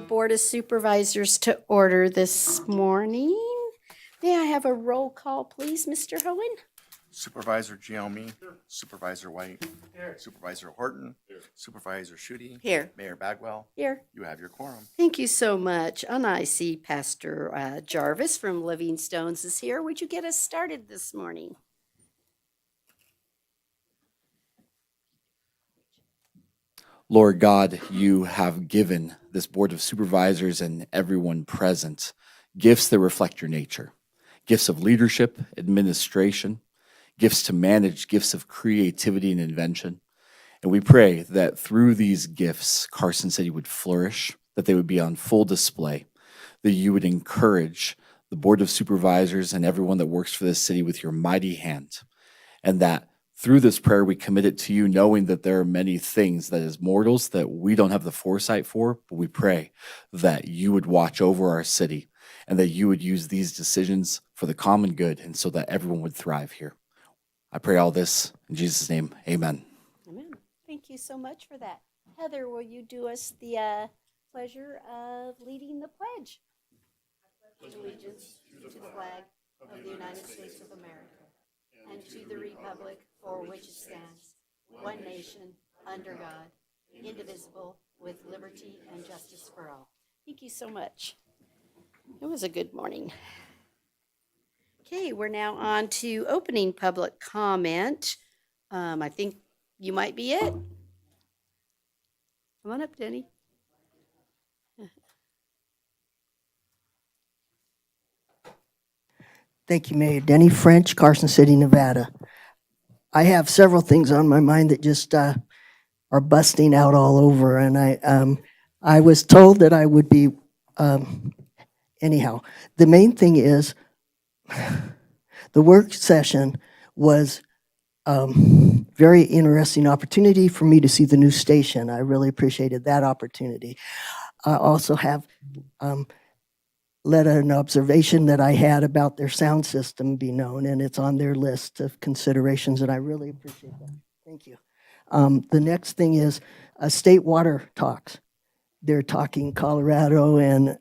Board of Supervisors to order this morning. May I have a roll call, please, Mr. Hohen? Supervisor Gielmi. Supervisor White. Supervisor Horton. Supervisor Schutte. Here. Mayor Bagwell. Here. You have your quorum. Thank you so much. And I see Pastor Jarvis from Livingstone's is here. Would you get us started this morning? Lord God, you have given this Board of Supervisors and everyone present gifts that reflect your nature, gifts of leadership, administration, gifts to manage, gifts of creativity and invention. And we pray that through these gifts, Carson City would flourish, that they would be on full display, that you would encourage the Board of Supervisors and everyone that works for this city with your mighty hand, and that through this prayer, we commit it to you, knowing that there are many things that as mortals that we don't have the foresight for, but we pray that you would watch over our city and that you would use these decisions for the common good and so that everyone would thrive here. I pray all this in Jesus' name, amen. Amen. Thank you so much for that. Heather, will you do us the pleasure of leading the pledge? Allegiance to the flag of the United States of America and to the republic for which it stands, one nation, under God, indivisible, with liberty and justice for all. Thank you so much. It was a good morning. Okay, we're now on to opening public comment. I think you might be it. Come on up, Denny. Thank you, Mayor. Denny French, Carson City, Nevada. I have several things on my mind that just are busting out all over, and I was told that I would be, anyhow. The main thing is the work session was very interesting opportunity for me to see the new station. I really appreciated that opportunity. I also have let an observation that I had about their sound system be known, and it's on their list of considerations, and I really appreciate that. Thank you. The next thing is state water talks. They're talking Colorado, and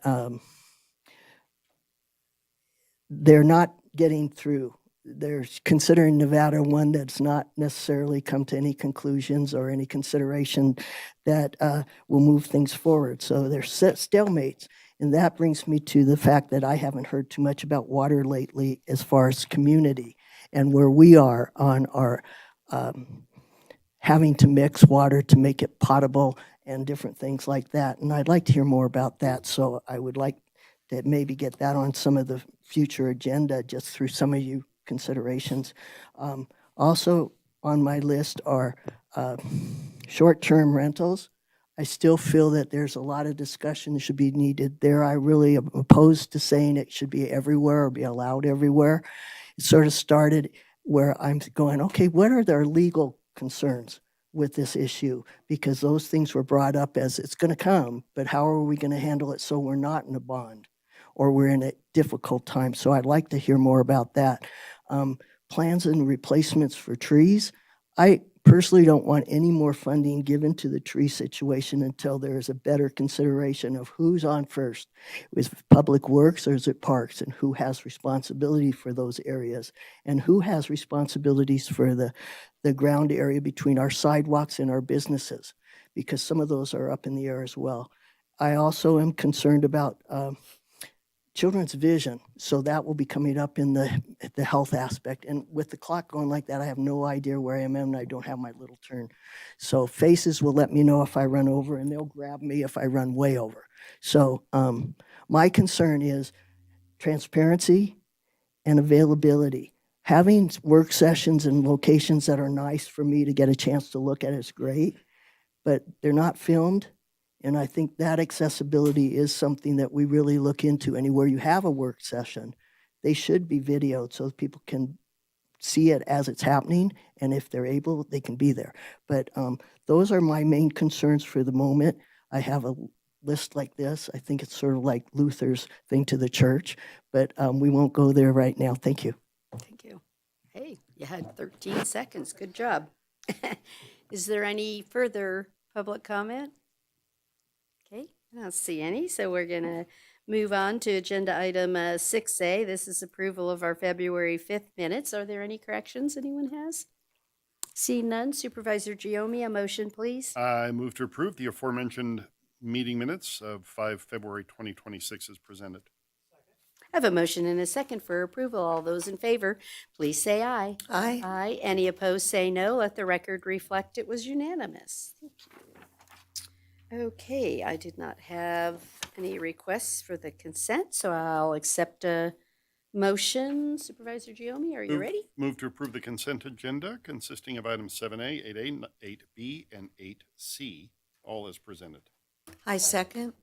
they're not getting through. They're considering Nevada one that's not necessarily come to any conclusions or any consideration that will move things forward. So they're stalemates. And that brings me to the fact that I haven't heard too much about water lately as far as community and where we are on our having to mix water to make it potable and different things like that. And I'd like to hear more about that. So I would like to maybe get that on some of the future agenda just through some of you considerations. Also on my list are short-term rentals. I still feel that there's a lot of discussion that should be needed there. I really am opposed to saying it should be everywhere or be allowed everywhere. It sort of started where I'm going, okay, what are their legal concerns with this issue? Because those things were brought up as it's going to come, but how are we going to handle it so we're not in a bond or we're in a difficult time? So I'd like to hear more about that. Plans and replacements for trees. I personally don't want any more funding given to the tree situation until there is a better consideration of who's on first. Is it Public Works or is it Parks, and who has responsibility for those areas, and who has responsibilities for the ground area between our sidewalks and our businesses, because some of those are up in the air as well. I also am concerned about children's vision, so that will be coming up in the health aspect. And with the clock going like that, I have no idea where I am, and I don't have my little turn. So faces will let me know if I run over, and they'll grab me if I run way over. So my concern is transparency and availability. Having work sessions in locations that are nice for me to get a chance to look at is great, but they're not filmed. And I think that accessibility is something that we really look into. Anywhere you have a work session, they should be videoed so people can see it as it's happening. And if they're able, they can be there. But those are my main concerns for the moment. I have a list like this. I think it's sort of like Luther's thing to the church, but we won't go there right now. Thank you. Thank you. Hey, you had 13 seconds. Good job. Is there any further public comment? Okay, I don't see any, so we're going to move on to agenda item 6A. This is approval of our February 5th minutes. Are there any corrections anyone has? Seeing none, Supervisor Giomi, a motion, please. I move to approve the aforementioned meeting minutes of 5 February 2026 as presented. I have a motion and a second for approval. All those in favor, please say aye. Aye. Aye. Any opposed, say no. Let the record reflect it was unanimous. Thank you. Okay, I did not have any requests for the consent, so I'll accept a motion. Supervisor Giomi, are you ready? Move to approve the consent agenda consisting of items 7A, 8A, 8B, and 8C, all as presented. I second.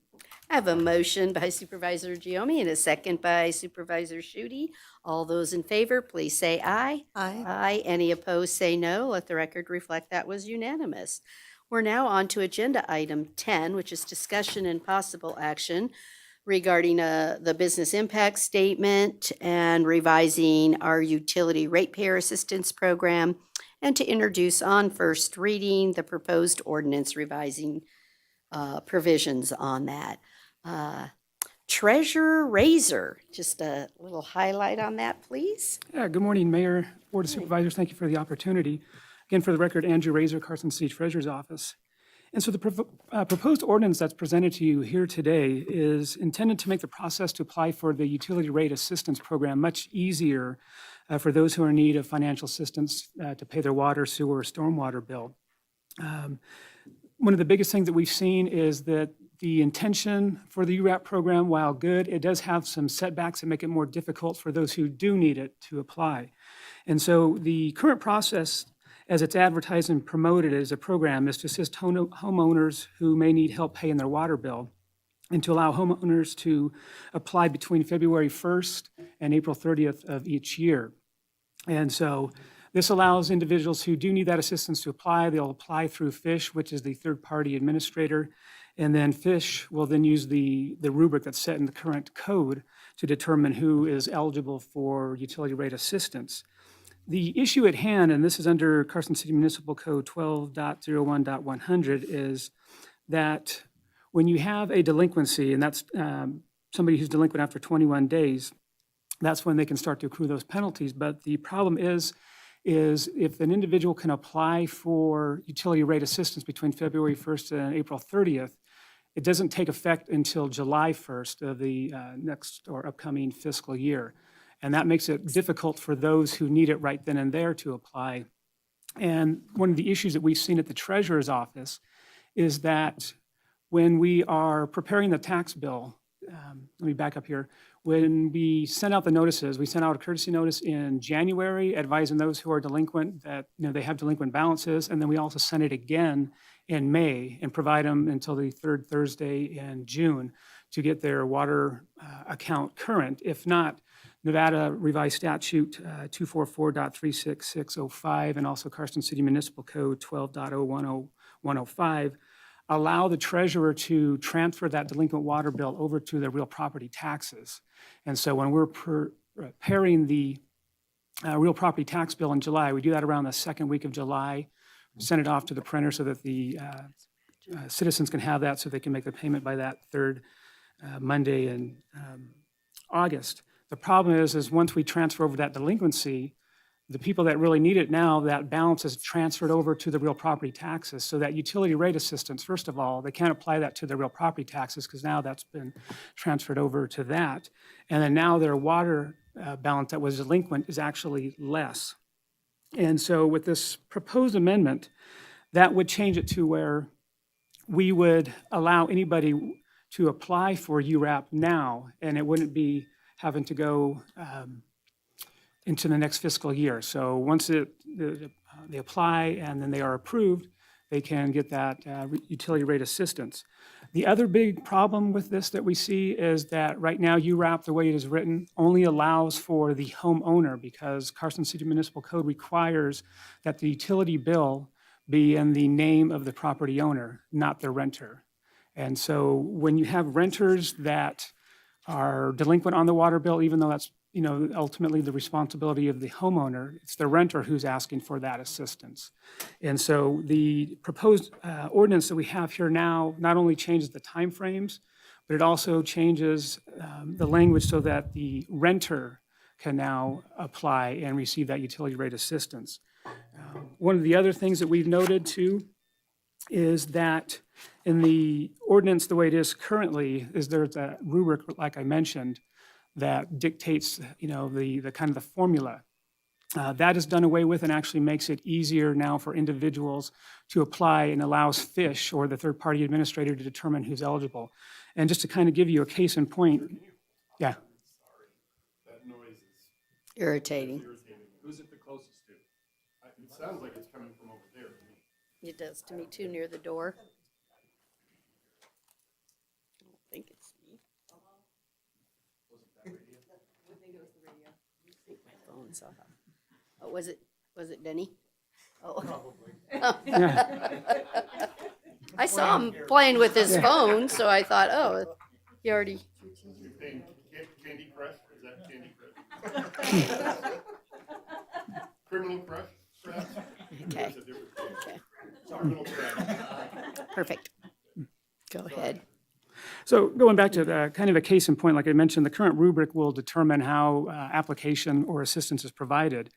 I have a motion by Supervisor Giomi and a second by Supervisor Shute. All those in favor, please say aye. Aye. Aye. Any opposed, say no. Let the record reflect that was unanimous. We're now on to agenda item 10, which is discussion and possible action regarding the business impact statement and revising our utility ratepayer assistance program, and to introduce on first reading the proposed ordinance revising provisions on that. Treasurer Razor, just a little highlight on that, please. Yeah, good morning, Mayor, Board of Supervisors. Thank you for the opportunity. Again, for the record, Andrew Razor, Carson City Treasurer's Office. And so the proposed ordinance that's presented to you here today is intended to make the process to apply for the utility rate assistance program much easier for those who are in need of financial assistance to pay their water, sewer, or stormwater bill. One of the biggest things that we've seen is that the intention for the URAP program, while good, it does have some setbacks that make it more difficult for those who do need it to apply. And so the current process, as it's advertised and promoted as a program, is to assist homeowners who may need help paying their water bill, and to allow homeowners to apply between February 1st and April 30th of each year. And so this allows individuals who do need that assistance to apply. They'll apply through FISH, which is the third-party administrator, and then FISH will then use the rubric that's set in the current code to determine who is eligible for utility rate assistance. The issue at hand, and this is under Carson City Municipal Code 12.01.100, is that when you have a delinquency, and that's somebody who's delinquent after 21 days, that's when they can start to accrue those penalties. But the problem is if an individual can apply for utility rate assistance between February 1st and April 30th, it doesn't take effect until July 1st of the next or upcoming fiscal year. And that makes it difficult for those who need it right then and there to apply. And one of the issues that we've seen at the Treasurer's Office is that when we are preparing the tax bill, let me back up here. When we sent out the notices, we sent out a courtesy notice in January advising those who are delinquent that they have delinquent balances, and then we also sent it again in May and provide them until the third Thursday in June to get their water account current. If not, Nevada Revised Statute 244.36605 and also Carson City Municipal Code 12.010.105 allow the treasurer to transfer that delinquent water bill over to the real property taxes. And so when we're preparing the real property tax bill in July, we do that around the second week of July, send it off to the printer so that the citizens can have that so they can make the payment by that third Monday in August. The problem is once we transfer over that delinquency, the people that really need it now, that balance is transferred over to the real property taxes. So that utility rate assistance, first of all, they can't apply that to the real property taxes because now that's been transferred over to that. And then now their water balance that was delinquent is actually less. And so with this proposed amendment, that would change it to where we would allow anybody to apply for URAP now, and it wouldn't be having to go into the next fiscal year. So once they apply and then they are approved, they can get that utility rate assistance. The other big problem with this that we see is that right now URAP, the way it is written, only allows for the homeowner because Carson City Municipal Code requires that the utility bill be in the name of the property owner, not the renter. And so when you have renters that are delinquent on the water bill, even though that's ultimately the responsibility of the homeowner. It's the renter who's asking for that assistance. And so the proposed ordinance that we have here now not only changes the timeframes, but it also changes the language so that the renter can now apply and receive that utility rate assistance. One of the other things that we've noted too is that in the ordinance, the way it is currently, is there's a rubric, like I mentioned, that dictates, the kind of the formula. That is done away with and actually makes it easier now for individuals to apply and allows FISH or the third-party administrator to determine who's eligible. And just to kind of give you a case in point, yeah. That noise is Irritating. irritating. Who's it the closest to? It sounds like it's coming from over there to me. It does to me too, near the door. I don't think it's me. I think it was the radio. I think my phone's off. Oh, was it Denny? Oh. I saw him playing with his phone, so I thought, oh, he already. Candy Crush? Is that Candy Crush? Criminal Crush, perhaps? Okay. That's a different thing. Okay. Criminal Crush. Perfect. Go ahead. So going back to the kind of a case in point, like I mentioned, the current rubric will determine how application or assistance is provided.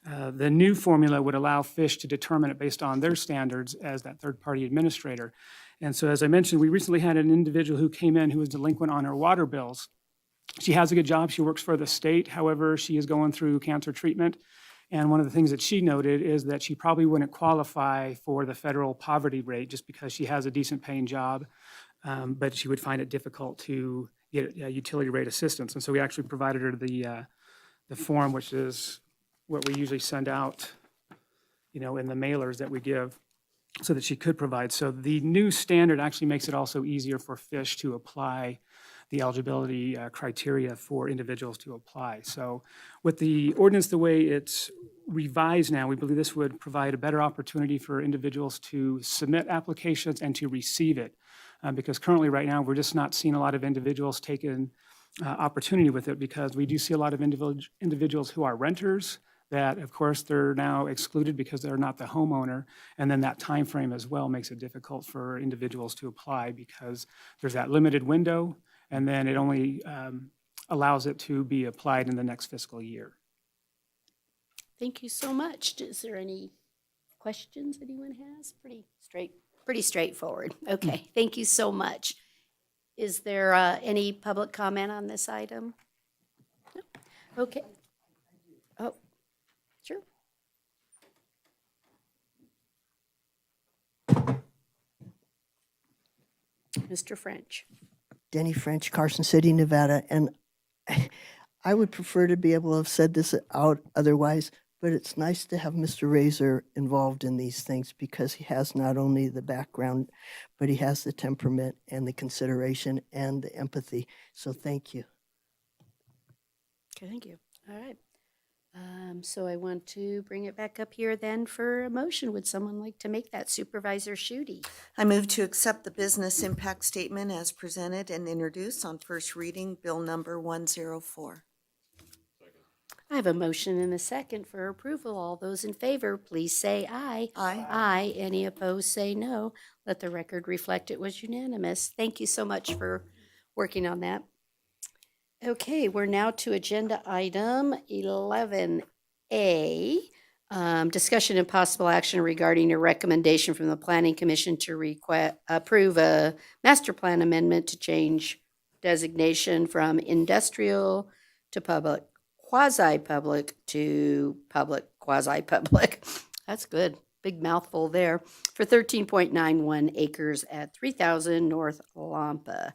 The new formula would allow FISH to determine it based on their standards as that third-party administrator. And so as I mentioned, we recently had an individual who came in who was delinquent on her water bills. She has a good job. She works for the state. However, she is going through cancer treatment. And one of the things that she noted is that she probably wouldn't qualify for the federal poverty rate just because she has a decent paying job. But she would find it difficult to get utility rate assistance. And so we actually provided her the form, which is what we usually send out, in the mailers that we give so that she could provide. So the new standard actually makes it also easier for FISH to apply the eligibility criteria for individuals to apply. So with the ordinance, the way it's revised now, we believe this would provide a better opportunity for individuals to submit applications and to receive it. Because currently, right now, we're just not seeing a lot of individuals taking opportunity with it because we do see a lot of individuals who are renters that, of course, they're now excluded because they're not the homeowner. And then that time frame as well makes it difficult for individuals to apply because there's that limited window, and then it only allows it to be applied in the next fiscal year. Thank you so much. Is there any questions anyone has? Pretty straightforward. Okay, thank you so much. Is there any public comment on this item? No? Okay. Oh, sure. Mr. French. Denny French, Carson City, Nevada, and I would prefer to be able to have said this out otherwise, but it's nice to have Mr. Razor involved in these things because he has not only the background, but he has the temperament and the consideration and the empathy. So thank you. Okay, thank you. All right. So I want to bring it back up here then for a motion. Would someone like to make that? Supervisor Schutte? I move to accept the business impact statement as presented and introduced on first reading, bill number 104. I have a motion and a second for approval. All those in favor, please say aye. Aye. Aye. Any opposed, say no. Let the record reflect it was unanimous. Thank you so much for working on that. Okay, we're now to agenda item 11A. Discussion and possible action regarding a recommendation from the Planning Commission to approve a master plan amendment to change designation from industrial to public, quasi-public to public, quasi-public. That's good. Big mouthful there. For 13.91 acres at 3000 North Lampa.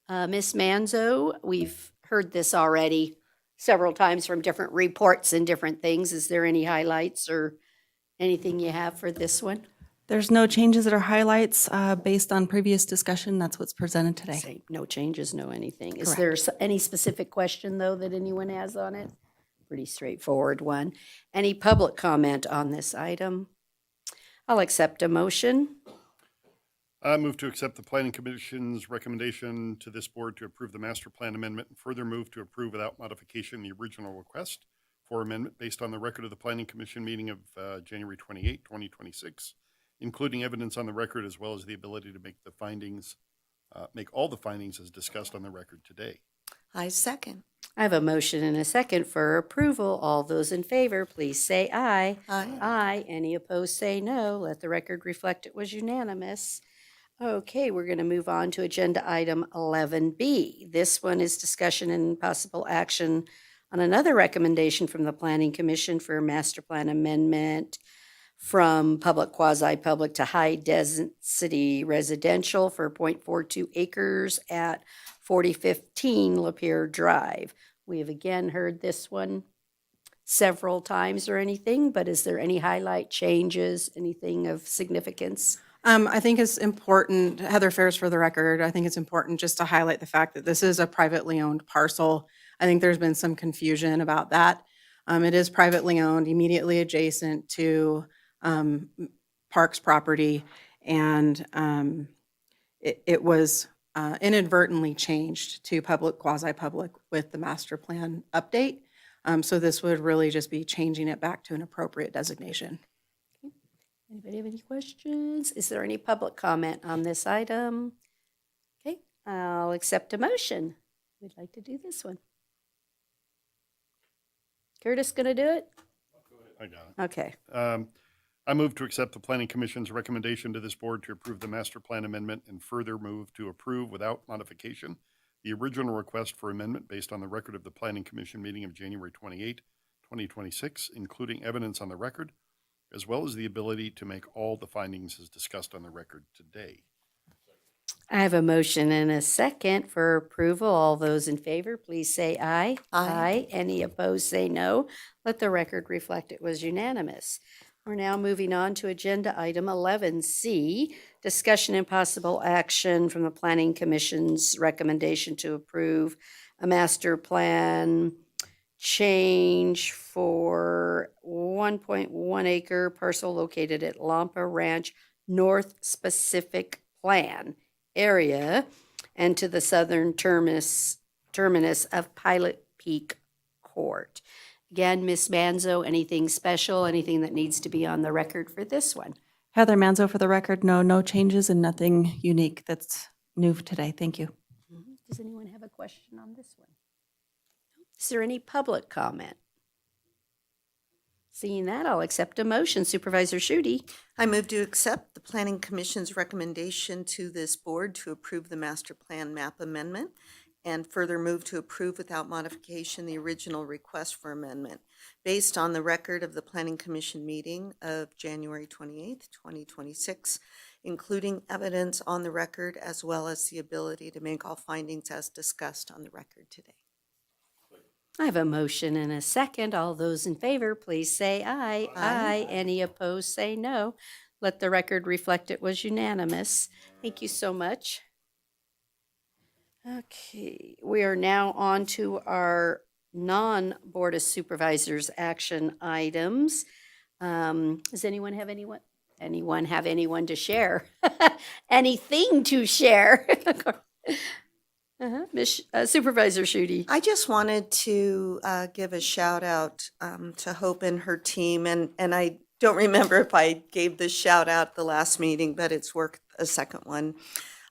Ms. Manzo, we've heard this already several times from different reports and different things. Is there any highlights or anything you have for this one? There's no changes that are highlights based on previous discussion. That's what's presented today. Say no changes, no anything. Is Correct. there any specific question, though, that anyone has on it? Pretty straightforward one. Any public comment on this item? I'll accept a motion. I move to accept the Planning Commission's recommendation to this board to approve the master plan amendment and further move to approve without modification the original request for amendment based on the record of the Planning Commission meeting of January 28, 2026, including evidence on the record as well as the ability to make the findings, make all the findings as discussed on the record today. I second. I have a motion and a second for approval. All those in favor, please say aye. Aye. Aye. Any opposed, say no. Let the record reflect it was unanimous. Okay, we're going to move on to agenda item 11B. This one is discussion and possible action on another recommendation from the Planning Commission for a master plan amendment from public quasi-public to high-density residential for 0.42 acres at 4015 Lapeer Drive. We have again heard this one several times or anything, but is there any highlight changes, anything of significance? I think it's important, Heather Fares for the record, I think it's important just to highlight the fact that this is a privately owned parcel. I think there's been some confusion about that. It is privately owned, immediately adjacent to Parks property, and it was inadvertently changed to public quasi-public with the master plan update. So this would really just be changing it back to an appropriate designation. Anybody have any questions? Is there any public comment on this item? Okay, I'll accept a motion. We'd like to do this one. Curtis gonna do it? I got it. Okay. I move to accept the Planning Commission's recommendation to this board to approve the master plan amendment and further move to approve without modification the original request for amendment based on the record of the Planning Commission meeting of January 28, 2026, including evidence on the record, as well as the ability to make all the findings as discussed on the record today. I have a motion and a second for approval. All those in favor, please say aye. Aye. Any opposed, say no. Let the record reflect it was unanimous. We're now moving on to agenda item 11C, discussion and possible action from the Planning Commission's recommendation to approve a master plan change for 1.1 acre parcel located at Lampa Ranch North Specific Plan area and to the southern terminus of Pilot Peak Court. Again, Ms. Manzo, anything special, anything that needs to be on the record for this one? Heather Manzo for the record, no changes and nothing unique that's new today. Thank you. Does anyone have a question on this one? Is there any public comment? Seeing that, I'll accept a motion. Supervisor Schutte. I move to accept the Planning Commission's recommendation to this board to approve the master plan map amendment and further move to approve without modification the original request for amendment based on the record of the Planning Commission meeting of January 28th, 2026, including evidence on the record as well as the ability to make all findings as discussed on the record today. I have a motion and a second. All those in favor, please say aye. Aye. Any opposed, say no. Let the record reflect it was unanimous. Thank you so much. Okay, we are now on to our non-Board of Supervisors action items. Does anyone have anyone to share? Anything to share? Supervisor Schutte. I just wanted to give a shout out to Hope and her team, and I don't remember if I gave this shout out the last meeting, but it's worth a second one.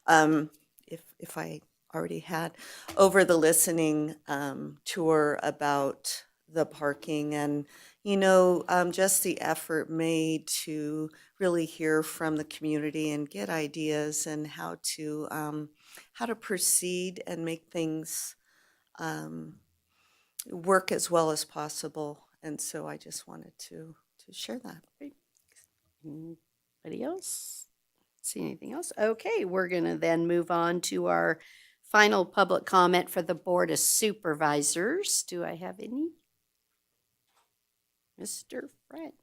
If I already had, over the listening tour about the parking and, just the effort made to really hear from the community and get ideas and how to proceed and make things work as well as possible. And so I just wanted to share that. Anybody else? See anything else? Okay, we're going to then move on to our final public comment for the Board of Supervisors. Do I have any? Mr. French.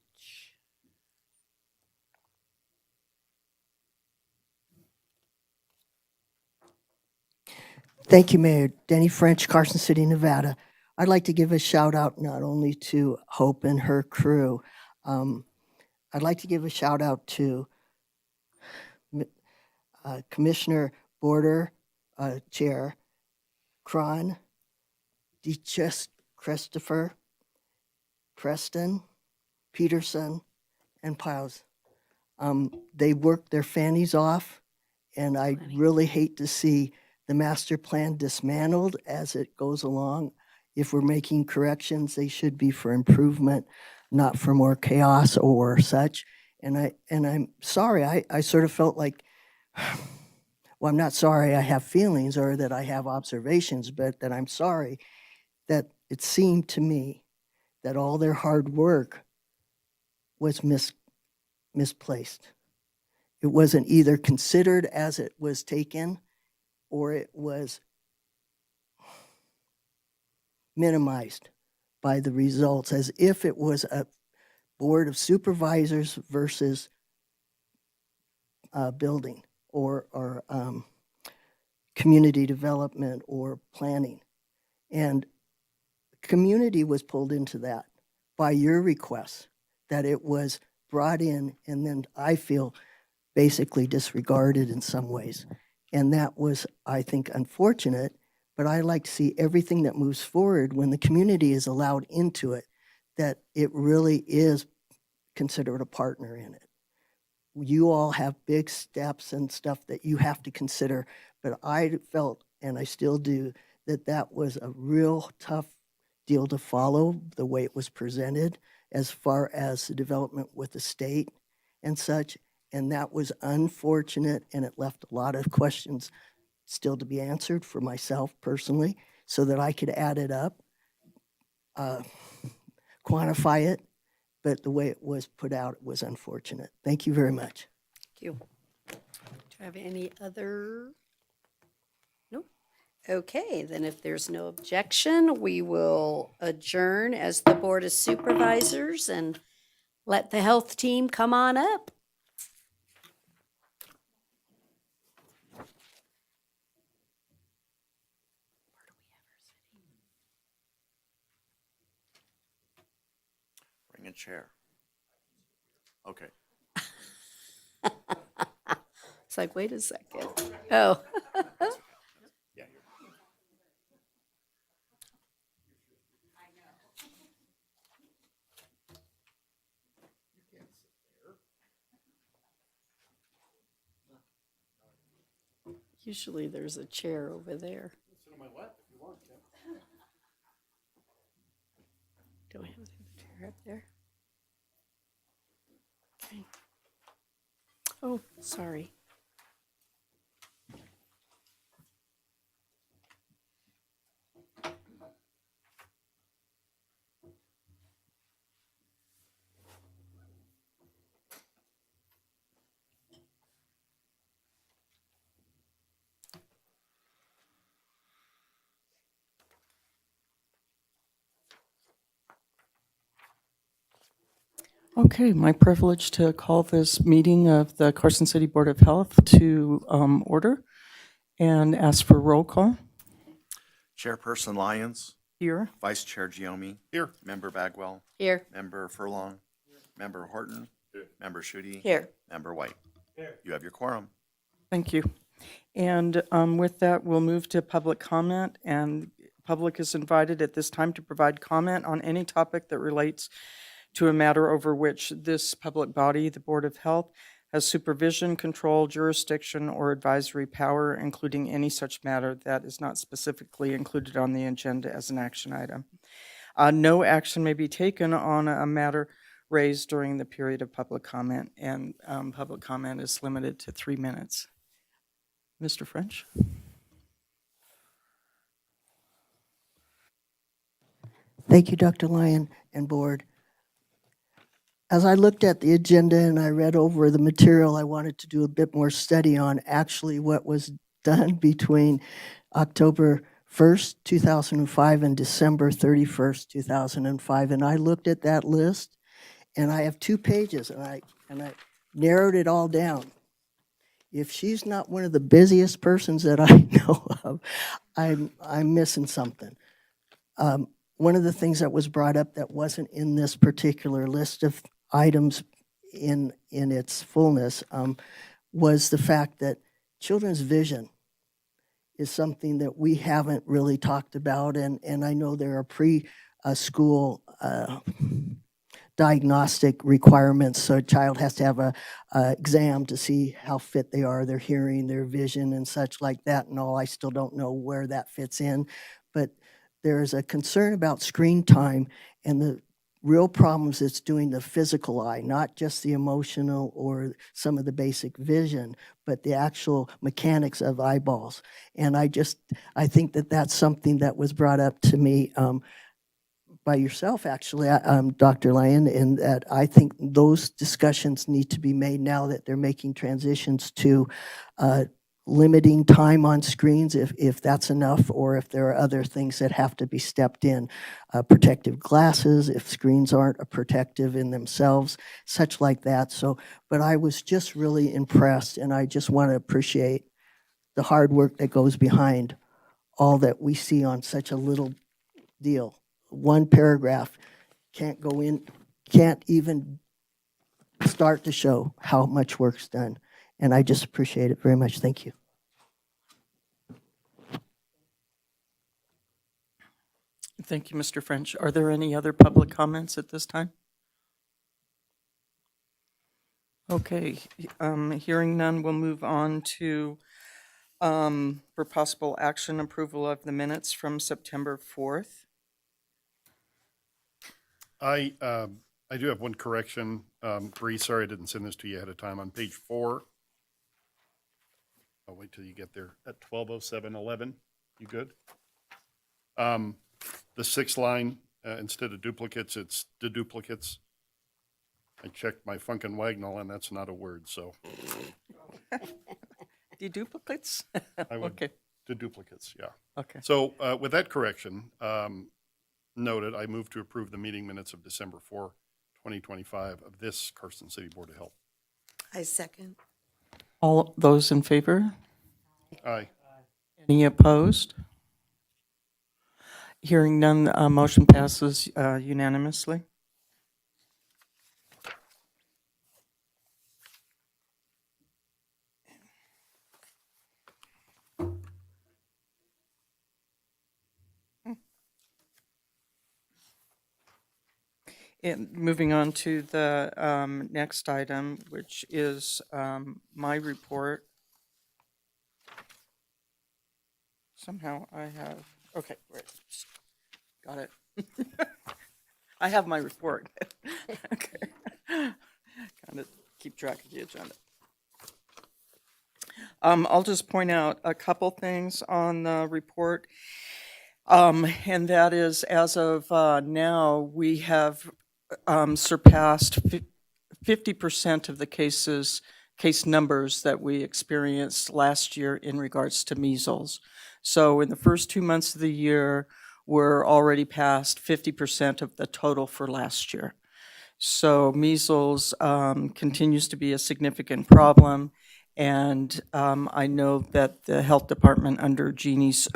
Thank you, Mayor. Denny French, Carson City, Nevada. I'd like to give a shout out not only to Hope and her crew. I'd like to give a shout out to Commissioner Border, Chair, Cron, DeChest, Christopher, Preston, Peterson, and Piles. They worked their fannies off, and I really hate to see the master plan dismantled as it goes along. If we're making corrections, they should be for improvement, not for more chaos or such. And I'm sorry, I sort of felt like, well, I'm not sorry I have feelings or that I have observations, but that I'm sorry that it seemed to me that all their hard work was misplaced. It wasn't either considered as it was taken, or it was minimized by the results, as if it was a board of supervisors versus building or community development or planning. And community was pulled into that by your request, that it was brought in and then I feel basically disregarded in some ways. And that was, I think, unfortunate, but I like to see everything that moves forward when the community is allowed into it, that it really is considered a partner in it. You all have big steps and stuff that you have to consider, but I felt, and I still do, that that was a real tough deal to follow, the way it was presented, as far as the development with the state and such. And that was unfortunate, and it left a lot of questions still to be answered for myself personally, so that I could add it up, quantify it, but the way it was put out was unfortunate. Thank you very much. Thank you. Do I have any other? Nope. Okay, then if there's no objection, we will adjourn as the Board of Supervisors and let the health team come on up. Bring a chair. Okay. It's like, wait a second. Oh. Yeah. Usually there's a chair over there. Do I have the chair up there? Okay. Oh, sorry. Okay, my privilege to call this meeting of the Carson City Board of Health to order and ask for roll call. Chairperson Lyons, Here. Vice Chair Giommi. Here. Member Bagwell, Here. Member Furlong, Member Horton, Member Schutte. Here. Member White. You have your quorum. Thank you. And with that, we'll move to public comment, and public is invited at this time to provide comment on any topic that relates to a matter over which this public body, the Board of Health, has supervision, control, jurisdiction, or advisory power, including any such matter that is not specifically included on the agenda as an action item. No action may be taken on a matter raised during the period of public comment, and public comment is limited to 3 minutes. Mr. French? Thank you, Dr. Lyon and Board. As I looked at the agenda and I read over the material, I wanted to do a bit more study on actually what was done between October 1st, 2005 and December 31st, 2005. And I looked at that list, and I have 2 pages, and I narrowed it all down. If she's not one of the busiest persons that I know of, I'm missing something. One of the things that was brought up that wasn't in this particular list of items in its fullness was the fact that children's vision is something that we haven't really talked about, and I know there are pre-school diagnostic requirements, so a child has to have a exam to see how fit they are, their hearing, their vision, and such like that and all. I still don't know where that fits in, but there is a concern about screen time and the real problems it's doing the physical eye, not just the emotional or some of the basic vision, but the actual mechanics of eyeballs. And I think that that's something that was brought up to me by yourself, actually, Dr. Lyon, and that I think those discussions need to be made now that they're making transitions to limiting time on screens, if that's enough, or if there are other things that have to be stepped in. Protective glasses, if screens aren't protective in themselves, such like that. So, but I was just really impressed, and I just want to appreciate the hard work that goes behind all that we see on such a little deal. One paragraph can't even start to show how much work's done. And I just appreciate it very much. Thank you. Thank you, Mr. French. Are there any other public comments at this time? Okay, hearing none, we'll move on to for possible action approval of the minutes from September 4th. I do have one correction. Bree, sorry I didn't send this to you ahead of time. On page 4, I'll wait till you get there, at 12:07:11. You good? The 6th line, instead of duplicates, it's deduplicates. I checked my Funkin' Wagnall, and that's not a word, so Deduplicates? I would, Okay, deduplicates, yeah. okay. So with that correction noted, I move to approve the meeting minutes of December 4, 2025 of this Carson City Board of Health. I second. All those in favor? Aye. Any opposed? Hearing none, motion passes unanimously. And moving on to the next item, which is my report. Somehow I have, okay, wait, got it. I have my report. Okay. Kind of keep track of the agenda. I'll just point out a couple things on the report. And that is, as of now, we have surpassed 50% of the case numbers that we experienced last year in regards to measles. So in the first 2 months of the year, we're already past 50% of the total for last year. So measles continues to be a significant problem, and I know that the health department under Jeannie's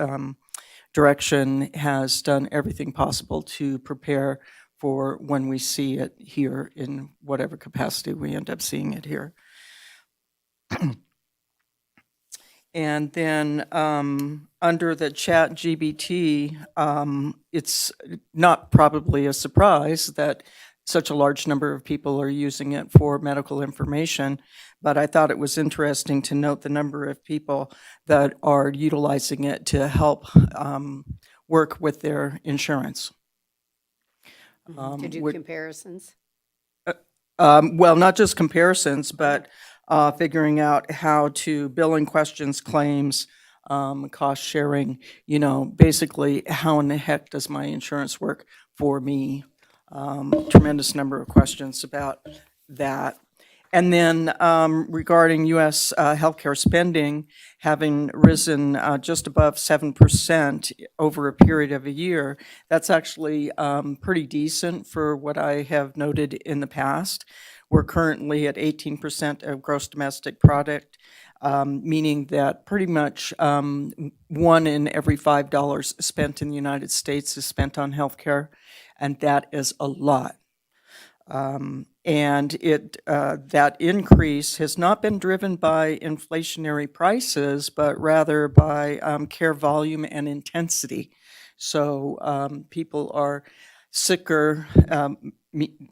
direction has done everything possible to prepare for when we see it here in whatever capacity we end up seeing it here. And then under the chat GBT, it's not probably a surprise that such a large number of people are using it for medical information, but I thought it was interesting to note the number of people that are utilizing it to help work with their insurance. To do comparisons. Well, not just comparisons, but figuring out how to billing questions, claims, cost sharing, basically how in the heck does my insurance work for me? Tremendous number of questions about that. And then regarding U.S. healthcare spending having risen just above 7% over a period of a year, that's actually pretty decent for what I have noted in the past. We're currently at 18% of gross domestic product, meaning that pretty much 1 in every $5 spent in the United States is spent on healthcare, and that is a lot. And that increase has not been driven by inflationary prices, but rather by care volume and intensity. So people are sicker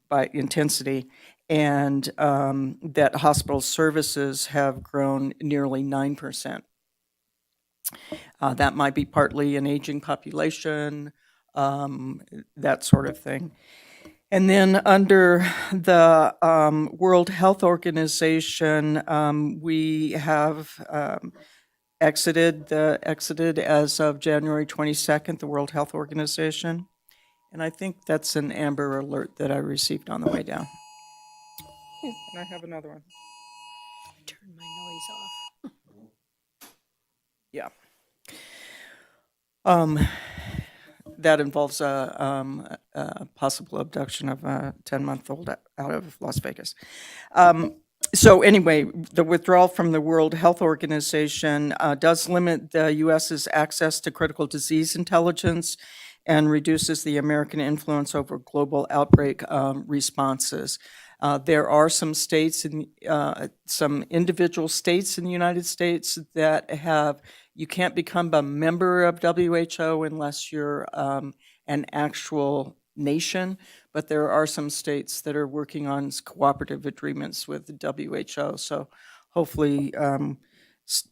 by intensity, and that hospital services have grown nearly 9%. That might be partly an aging population, that sort of thing. And then under the World Health Organization, we have exited as of January 22nd, the World Health Organization. And I think that's an Amber Alert that I received on the way down. And I have another one. Turn my noise off. Yeah. That involves a possible abduction of a 10-month-old out of Las Vegas. So anyway, the withdrawal from the World Health Organization does limit the U.S.'s access to critical disease intelligence and reduces the American influence over global outbreak responses. There are some states, some individual states in the United States that have, you can't become a member of WHO unless you're an actual nation, but there are some states that are working on cooperative agreements with the WHO, so hopefully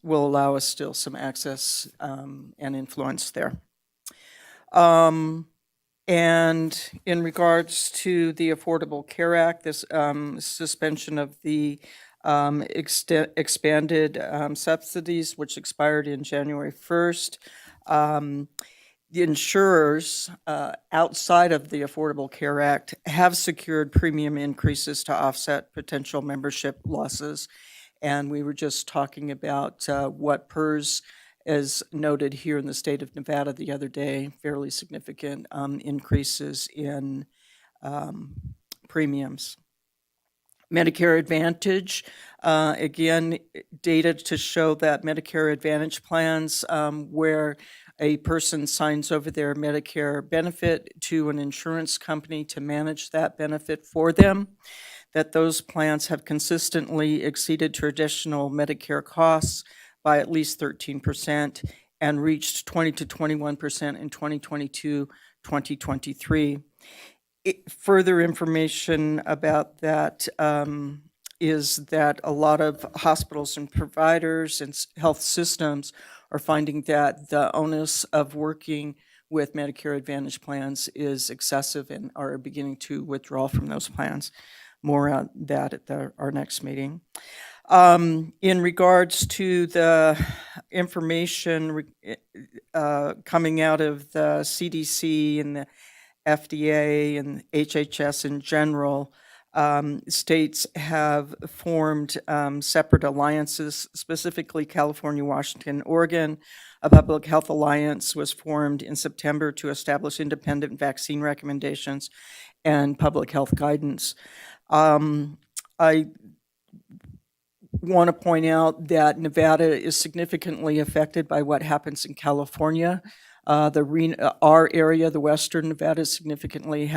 will allow us still some access and influence there. And in regards to the Affordable Care Act, this suspension of the expanded subsidies, which expired in January 1st, the insurers outside of the Affordable Care Act have secured premium increases to offset potential membership losses. And we were just talking about what PERS, as noted here in the state of Nevada the other day, fairly significant increases in premiums. Medicare Advantage, again, data to show that Medicare Advantage plans where a person signs over their Medicare benefit to an insurance company to manage that benefit for them, that those plans have consistently exceeded traditional Medicare costs by at least 13% and reached 20 to 21% in 2022-2023. Further information about that is that a lot of hospitals and providers and health systems are finding that the onus of working with Medicare Advantage plans is excessive and are beginning to withdraw from those plans. More on that at our next meeting. In regards to the information coming out of the CDC and the FDA and HHS in general, states have formed separate alliances, specifically California, Washington, Oregon. A public health alliance was formed in September to establish independent vaccine recommendations and public health guidance. I want to point out that Nevada is significantly affected by what happens in California. Our area, the Western Nevada, is significantly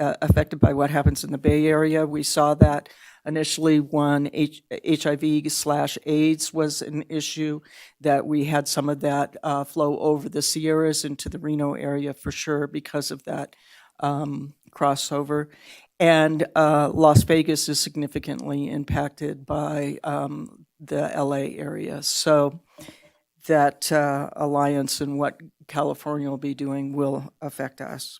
affected by what happens in the Bay Area. We saw that initially when HIV/AIDS was an issue, that we had some of that flow over the Sierras into the Reno area for sure because of that crossover. And Las Vegas is significantly impacted by the LA area. So that alliance and what California will be doing will affect us.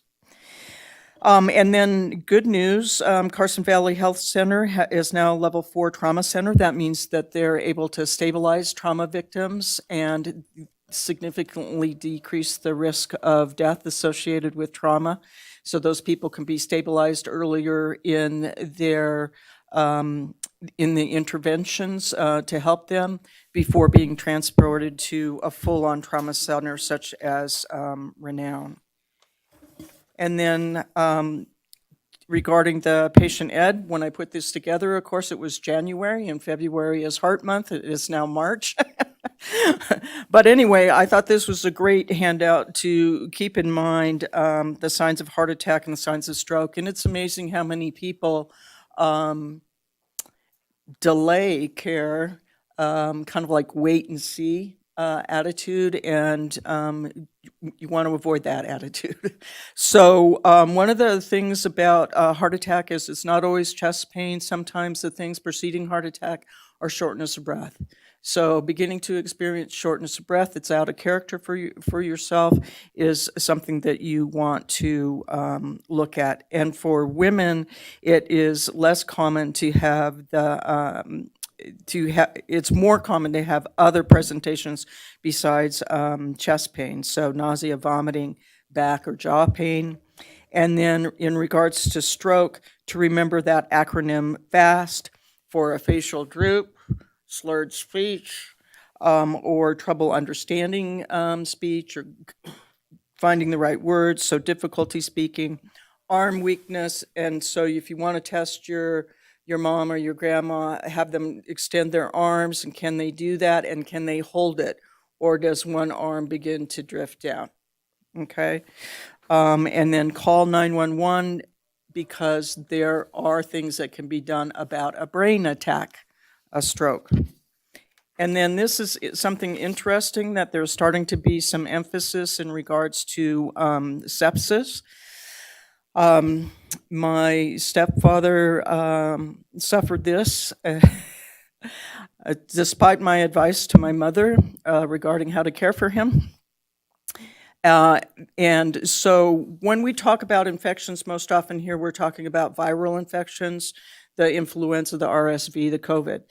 And then good news, Carson Valley Health Center is now a level 4 trauma center. That means that they're able to stabilize trauma victims and significantly decrease the risk of death associated with trauma. So those people can be stabilized earlier in their in the interventions to help them before being transported to a full-on trauma center such as Renown. And then regarding the patient ed, when I put this together, of course, it was January, and February is Heart Month. It is now March. But anyway, I thought this was a great handout to keep in mind the signs of heart attack and the signs of stroke. And it's amazing how many people delay care, kind of like wait and see attitude, and you want to avoid that attitude. So one of the things about a heart attack is it's not always chest pain. Sometimes the things preceding heart attack are shortness of breath. So beginning to experience shortness of breath, it's out of character for yourself, is something that you want to look at. And for women, it is less common to have it's more common to have other presentations besides chest pain, so nausea, vomiting, back or jaw pain. And then in regards to stroke, to remember that acronym FAST for a facial droop, slurred speech, or trouble understanding speech or finding the right words, so difficulty speaking, arm weakness, and so if you want to test your mom or your grandma, have them extend their arms, and can they do that, and can they hold it, or does one arm begin to drift down? Okay, and then call 911 because there are things that can be done about a brain attack, a stroke. And then this is something interesting, that there's starting to be some emphasis in regards to sepsis. My stepfather suffered this despite my advice to my mother regarding how to care for him. And so when we talk about infections, most often here we're talking about viral infections, the influenza, the RSV, the COVID.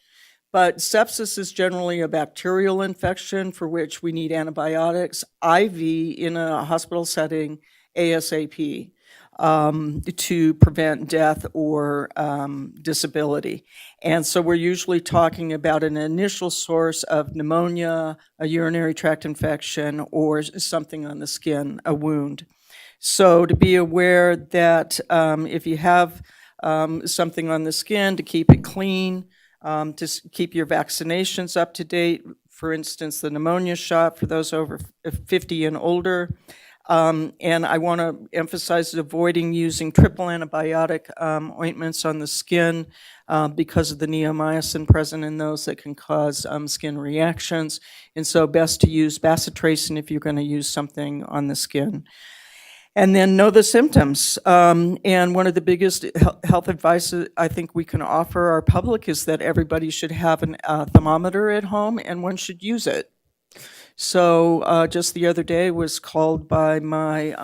But sepsis is generally a bacterial infection for which we need antibiotics, IV in a hospital setting, ASAP, to prevent death or disability. And so we're usually talking about an initial source of pneumonia, a urinary tract infection, or something on the skin, a wound. So to be aware that if you have something on the skin, to keep it clean, to keep your vaccinations up to date, for instance, the pneumonia shot for those over 50 and older. And I want to emphasize avoiding using triple antibiotic ointments on the skin because of the neomycin present in those that can cause skin reactions. And so best to use bacitracin if you're going to use something on the skin. And then know the symptoms. And one of the biggest health advice I think we can offer our public is that everybody should have a thermometer at home, and one should use it. So just the other day was called by my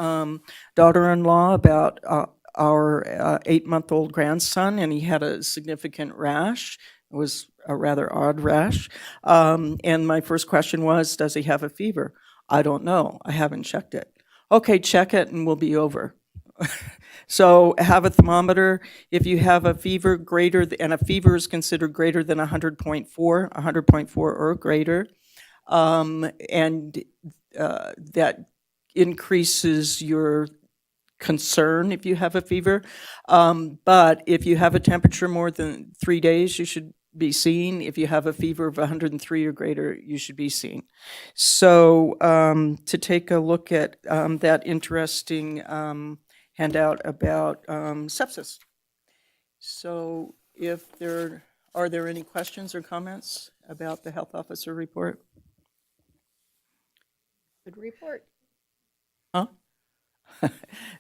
daughter-in-law about our 8-month-old grandson, and he had a significant rash. It was a rather odd rash. And my first question was, does he have a fever? I don't know. I haven't checked it. Okay, check it and we'll be over. So have a thermometer. If you have a fever greater, and a fever is considered greater than 100.4 or greater, and that increases your concern if you have a fever. But if you have a temperature more than 3 days, you should be seen. If you have a fever of 103 or greater, you should be seen. So to take a look at that interesting handout about sepsis. So are there any questions or comments about the health officer report? Good report. Huh?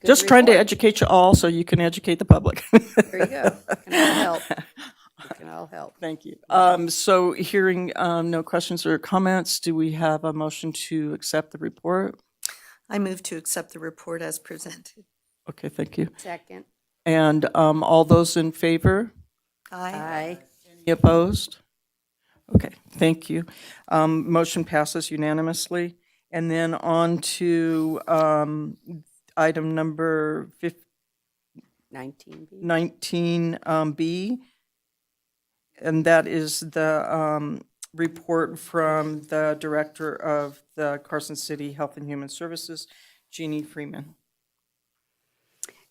Just trying to report. educate you all so you can educate the public. There you go. Can all help. We can all help. Thank you. So hearing no questions or comments, do we have a motion to accept the report? I move to accept the report as presented. Okay, thank you. Second. And all those in favor? Aye. Aye. Any opposed? Okay, thank you. Motion passes unanimously. And then on to item number 19B. 19B. And that is the report from the Director of the Carson City Health and Human Services, Jeannie Freeman.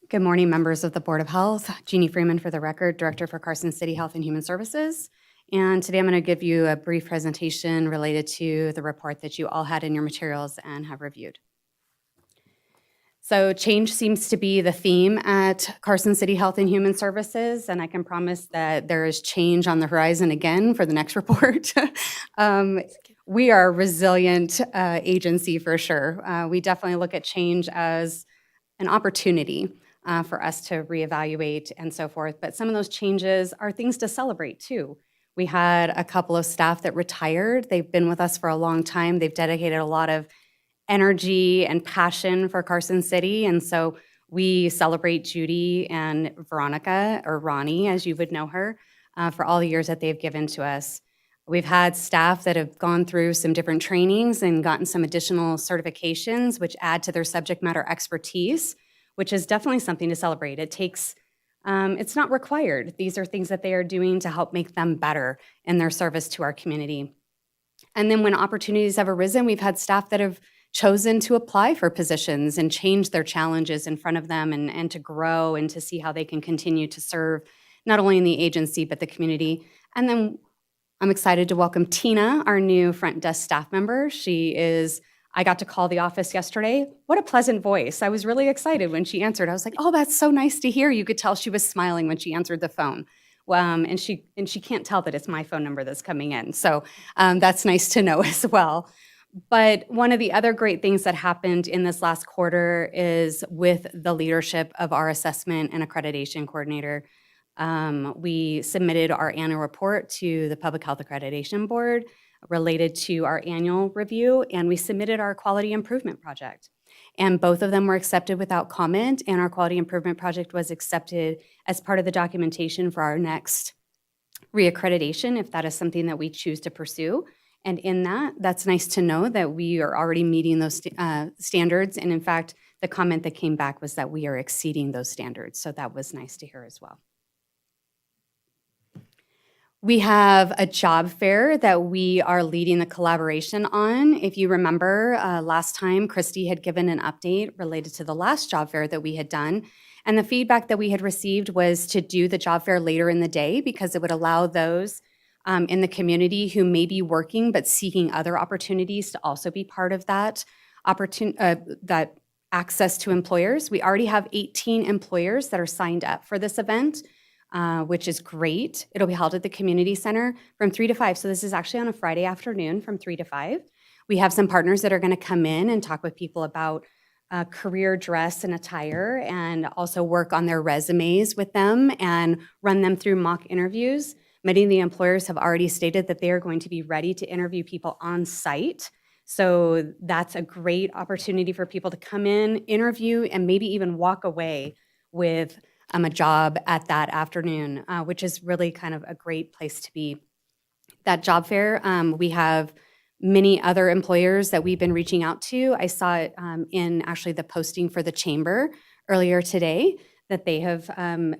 Good morning, members of the Board of Health. Jeannie Freeman for the record, Director for Carson City Health and Human Services. And today I'm going to give you a brief presentation related to the report that you all had in your materials and have reviewed. So change seems to be the theme at Carson City Health and Human Services, and I can promise that there is change on the horizon again for the next report. We are a resilient agency for sure. We definitely look at change as an opportunity for us to reevaluate and so forth. But some of those changes are things to celebrate too. We had a couple of staff that retired. They've been with us for a long time. They've dedicated a lot of energy and passion for Carson City. And so we celebrate Judy and Veronica, or Ronnie, as you would know her, for all the years that they've given to us. We've had staff that have gone through some different trainings and gotten some additional certifications, which add to their subject matter expertise, which is definitely something to celebrate. It takes, it's not required. These are things that they are doing to help make them better in their service to our community. And then when opportunities have arisen, we've had staff that have chosen to apply for positions and change their challenges in front of them and to grow and to see how they can continue to serve not only in the agency, but the community. And then I'm excited to welcome Tina, our new front desk staff member. I got to call the office yesterday. What a pleasant voice. I was really excited when she answered. I was like, oh, that's so nice to hear. You could tell she was smiling when she answered the phone. And she can't tell that it's my phone number that's coming in. So that's nice to know as well. But one of the other great things that happened in this last quarter is with the leadership of our assessment and accreditation coordinator. We submitted our annual report to the Public Health Accreditation Board related to our annual review, and we submitted our quality improvement project. And both of them were accepted without comment, and our quality improvement project was accepted as part of the documentation for our next reaccreditation, if that is something that we choose to pursue. And in that's nice to know that we are already meeting those standards. And in fact, the comment that came back was that we are exceeding those standards. So that was nice to hear as well. We have a job fair that we are leading the collaboration on. If you remember, last time Christy had given an update related to the last job fair that we had done. And the feedback that we had received was to do the job fair later in the day because it would allow those in the community who may be working but seeking other opportunities to also be part of that that access to employers. We already have 18 employers that are signed up for this event, which is great. It'll be held at the community center from 3 to 5. So this is actually on a Friday afternoon from 3 to 5. We have some partners that are going to come in and talk with people about career dress and attire, and also work on their resumes with them and run them through mock interviews. Many of the employers have already stated that they are going to be ready to interview people on site. So that's a great opportunity for people to come in, interview, and maybe even walk away with a job at that afternoon, which is really kind of a great place to be. That job fair, we have many other employers that we've been reaching out to. I saw it in actually the posting for the chamber earlier today, that they have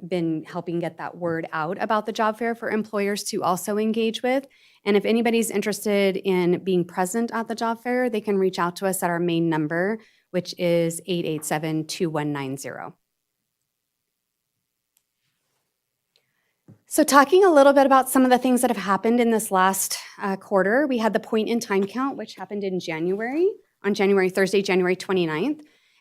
been helping get that word out about the job fair for employers to also engage with. And if anybody's interested in being present at the job fair, they can reach out to us at our main number, which is 887-2190. So talking a little bit about some of the things that have happened in this last quarter, we had the point in time count, which happened in January, on Thursday, January 29th.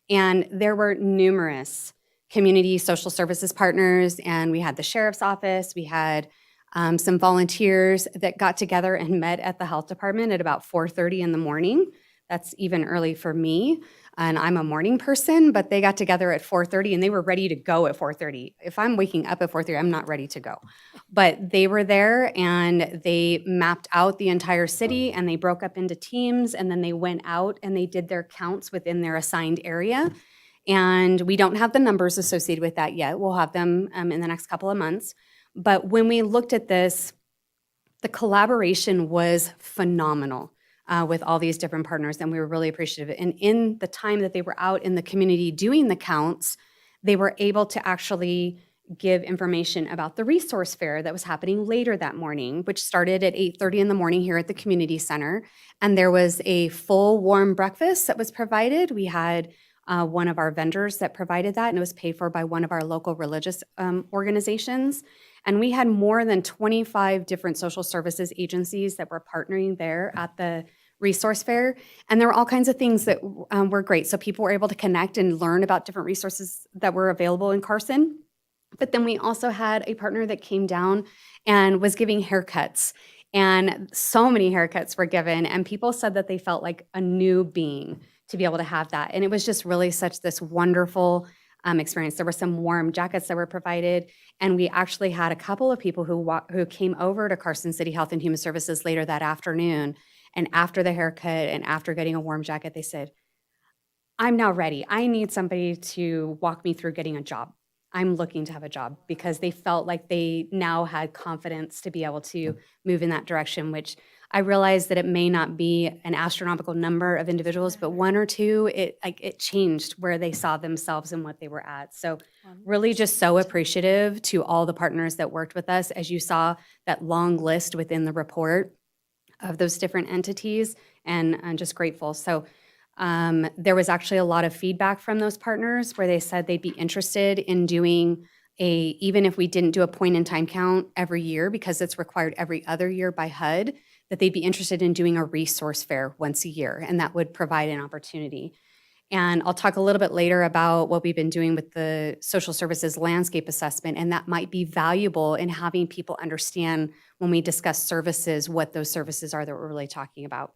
And there were numerous community social services partners, and we had the sheriff's office, we had some volunteers that got together and met at the health department at about 4:30 in the morning. That's even early for me, and I'm a morning person, but they got together at 4:30 and they were ready to go at 4:30. If I'm waking up at 4:30, I'm not ready to go. But they were there and they mapped out the entire city and they broke up into teams, and then they went out and they did their counts within their assigned area. And we don't have the numbers associated with that yet. We'll have them in the next couple of months. But when we looked at this, the collaboration was phenomenal with all these different partners, and we were really appreciative. And in the time that they were out in the community doing the counts, they were able to actually give information about the resource fair that was happening later that morning, which started at 8:30 in the morning here at the community center. And there was a full warm breakfast that was provided. We had one of our vendors that provided that, and it was paid for by one of our local religious organizations. And we had more than 25 different social services agencies that were partnering there at the resource fair. And there were all kinds of things that were great. So people were able to connect and learn about different resources that were available in Carson. But then we also had a partner that came down and was giving haircuts. And so many haircuts were given, and people said that they felt like a new being to be able to have that. And it was just really such this wonderful experience. There were some warm jackets that were provided, and we actually had a couple of people who came over to Carson City Health and Human Services later that afternoon. And after the haircut and after getting a warm jacket, they said, "I'm now ready. I need somebody to walk me through getting a job. I'm looking to have a job," because they felt like they now had confidence to be able to move in that direction, which I realized that it may not be an astronomical number of individuals, but one or two, it changed where they saw themselves and what they were at. So really just so appreciative to all the partners that worked with us. As you saw that long list within the report of those different entities, and I'm just grateful. So there was actually a lot of feedback from those partners where they said they'd be interested in doing even if we didn't do a point in time count every year, because it's required every other year by HUD, that they'd be interested in doing a resource fair once a year, and that would provide an opportunity. And I'll talk a little bit later about what we've been doing with the social services landscape assessment, and that might be valuable in having people understand when we discuss services, what those services are that we're really talking about.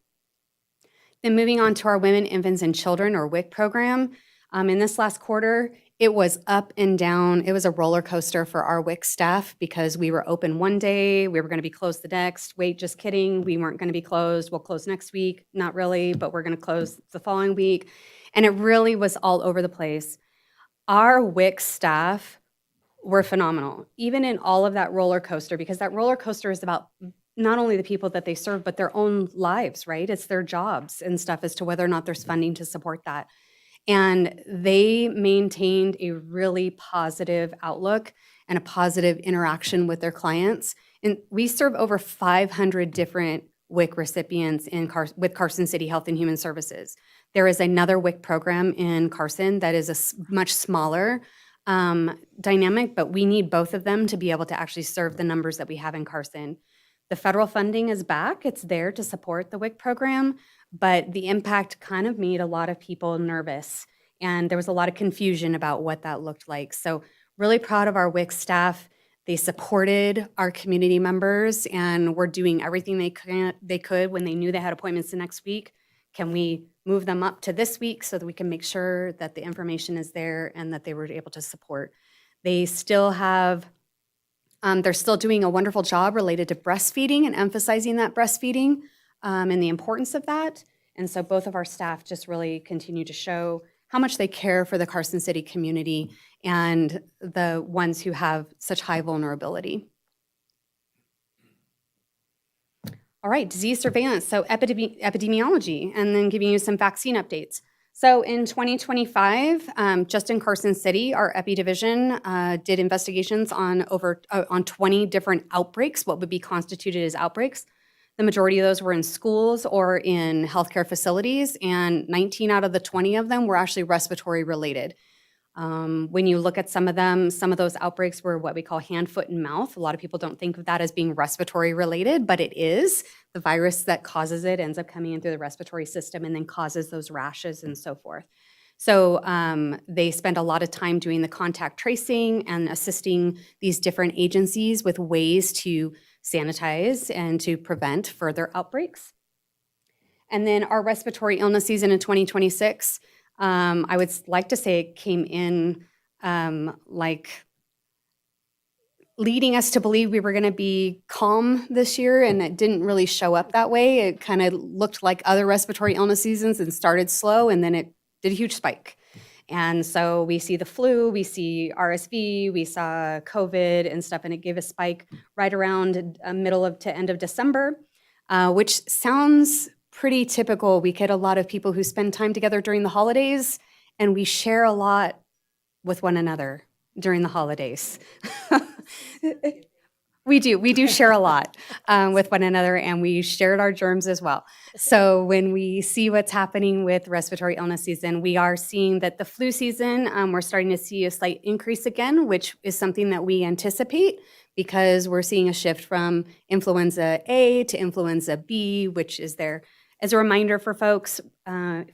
Then moving on to our Women, Infants, and Children, or WIC program. In this last quarter, it was up and down. It was a roller coaster for our WIC staff because we were open one day, we were going to be closed the next. Wait, just kidding. We weren't going to be closed. We'll close next week. Not really, but we're going to close the following week. And it really was all over the place. Our WIC staff were phenomenal, even in all of that roller coaster, because that roller coaster is about not only the people that they serve, but their own lives, right? It's their jobs and stuff as to whether or not there's funding to support that. And they maintained a really positive outlook and a positive interaction with their clients. And we serve over 500 different WIC recipients with Carson City Health and Human Services. There is another WIC program in Carson that is a much smaller dynamic, but we need both of them to be able to actually serve the numbers that we have in Carson. The federal funding is back. It's there to support the WIC program, but the impact kind of made a lot of people nervous, and there was a lot of confusion about what that looked like. So really proud of our WIC staff. They supported our community members and were doing everything they could when they knew they had appointments the next week. Can we move them up to this week so that we can make sure that the information is there and that they were able to support? They still have they're still doing a wonderful job related to breastfeeding and emphasizing that breastfeeding and the importance of that. And so both of our staff just really continue to show how much they care for the Carson City community and the ones who have such high vulnerability. All right, disease surveillance, so epidemiology, and then giving you some vaccine updates. So in 2025, just in Carson City, our Epi division did investigations on on 20 different outbreaks, what would be constituted as outbreaks. The majority of those were in schools or in healthcare facilities, and 19 out of the 20 of them were actually respiratory related. When you look at some of them, some of those outbreaks were what we call hand, foot, and mouth. A lot of people don't think of that as being respiratory related, but it is. The virus that causes it ends up coming in through the respiratory system and then causes those rashes and so forth. So they spend a lot of time doing the contact tracing and assisting these different agencies with ways to sanitize and to prevent further outbreaks. And then our respiratory illness season in 2026, I would like to say it came in like leading us to believe we were going to be calm this year, and it didn't really show up that way. It kind of looked like other respiratory illness seasons and started slow, and then it did a huge spike. And so we see the flu, we see RSV, we saw COVID and stuff, and it gave a spike right around middle to end of December, which sounds pretty typical. We get a lot of people who spend time together during the holidays, and we share a lot with one another during the holidays. We do share a lot with one another, and we shared our germs as well. So when we see what's happening with respiratory illness season, we are seeing that the flu season, we're starting to see a slight increase again, which is something that we anticipate because we're seeing a shift from influenza A to influenza B, which is their As a reminder for folks,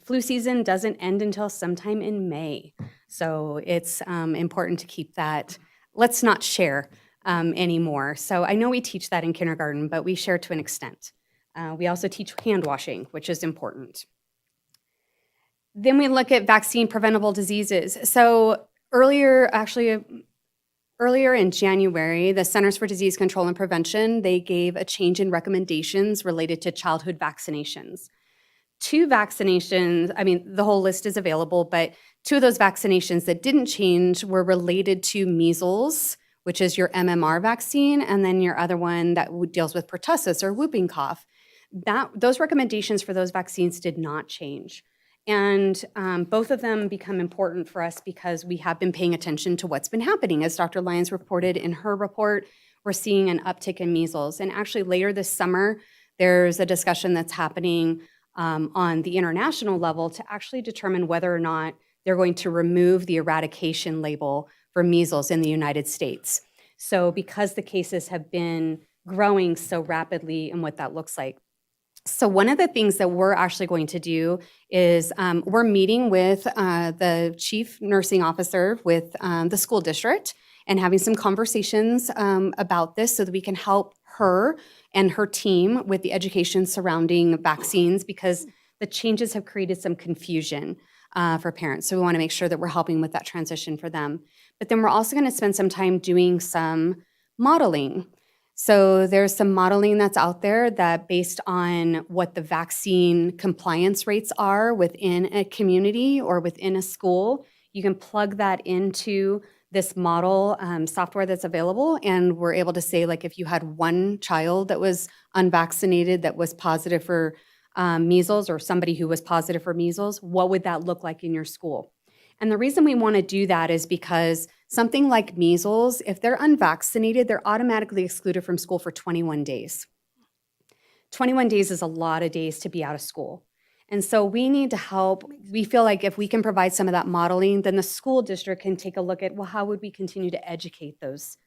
flu season doesn't end until sometime in May. So it's important to keep that. Let's not share anymore. So I know we teach that in kindergarten, but we share to an extent. We also teach hand washing, which is important. Then we look at vaccine preventable diseases. So earlier in January, the Centers for Disease Control and Prevention, they gave a change in recommendations related to childhood vaccinations. 2 vaccinations, I mean, the whole list is available, but 2 of those vaccinations that didn't change were related to measles, which is your MMR vaccine, and then your other one that deals with pertussis or whooping cough. Those recommendations for those vaccines did not change. And both of them become important for us because we have been paying attention to what's been happening. As Dr. Lyons reported in her report, we're seeing an uptick in measles. And actually later this summer, there's a discussion that's happening on the international level to actually determine whether or not they're going to remove the eradication label for measles in the United States. So because the cases have been growing so rapidly and what that looks like. So one of the things that we're actually going to do is we're meeting with the chief nursing officer with the school district and having some conversations about this so that we can help her and her team with the education surrounding vaccines because the changes have created some confusion for parents. So we want to make sure that we're helping with that transition for them. But then we're also going to spend some time doing some modeling. So there's some modeling that's out there that based on what the vaccine compliance rates are within a community or within a school, you can plug that into this model software that's available. And we're able to say, like, if you had one child that was unvaccinated that was positive for measles or somebody who was positive for measles, what would that look like in your school? And the reason we want to do that is because something like measles, if they're unvaccinated, they're automatically excluded from school for 21 days. 21 days is a lot of days to be out of school. And so we need to help. We feel like if we can provide some of that modeling, then the school district can take a look at, well, how would we continue to educate those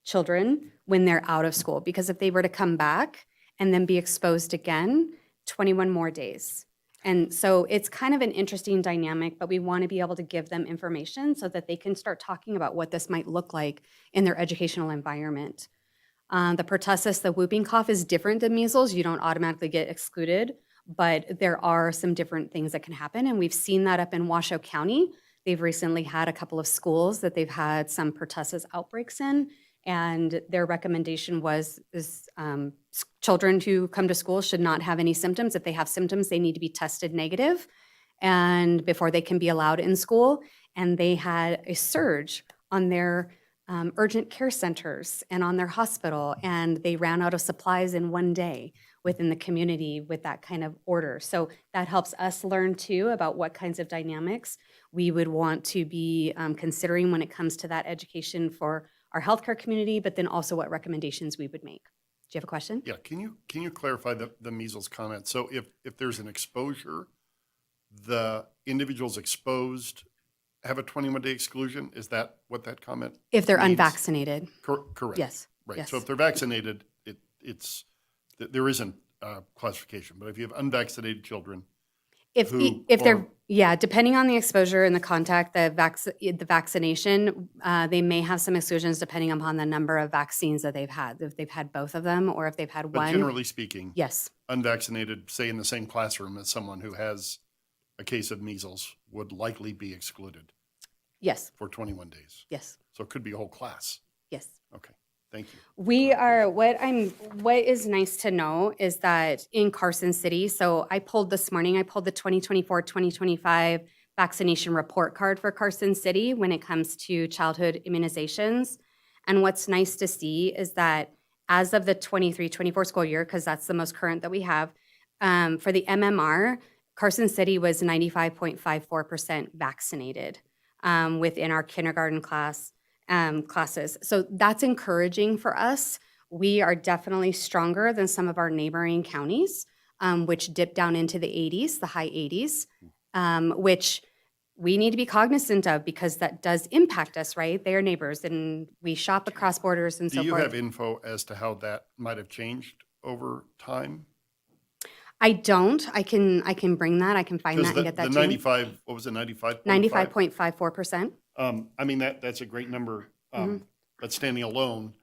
children when they're out of school? Because if they were to come back and then be exposed again, 21 more days. And so it's kind of an interesting dynamic, but we want to be able to give them information so that they can start talking about what this might look like in their educational environment. The pertussis, the whooping cough, is different than measles. You don't automatically get excluded, but there are some different things that can happen. And we've seen that up in Washoe County. They've recently had a couple of schools that they've had some pertussis outbreaks in. And their recommendation was children who come to school should not have any symptoms. If they have symptoms, they need to be tested negative and before they can be allowed in school. And they had a surge on their urgent care centers and on their hospital, and they ran out of supplies in one day within the community with that kind of order. So that helps us learn too about what kinds of dynamics we would want to be considering when it comes to that education for our healthcare community, but then also what recommendations we would make. Do you have a question? Yeah, can you clarify the measles comment? So if there's an exposure, the individuals exposed have a 21-day exclusion? Is that what that comment If they're means? unvaccinated. Correct. Yes. Right. Yes. So if they're vaccinated, there isn't classification. But if you have unvaccinated children, If they're, depending on the exposure and the contact, the vaccination, they may have some exclusions depending upon the number of vaccines that they've had. If they've had both of them or if they've had but one. generally speaking, Yes, unvaccinated, say in the same classroom as someone who has a case of measles, would likely be excluded yes, for 21 days. yes, So it could be a whole class. yes. Okay, thank you. We are, what is nice to know is that in Carson City, so I pulled the 2024-2025 vaccination report card for Carson City when it comes to childhood immunizations. And what's nice to see is that as of the 23-24 school year, because that's the most current that we have, for the MMR, Carson City was 95.54% vaccinated within our kindergarten classes. So that's encouraging for us. We are definitely stronger than some of our neighboring counties, which dip down into the 80s, the high 80s, which we need to be cognizant of because that does impact us, right? They are neighbors and we shop across borders and Do so you forth. have info as to how that might have changed over time? I don't. I can bring that. I can find Because that and get that the to you. 95, what was it, 95.5? 95.54%. I mean, that's a great number, but standing alone,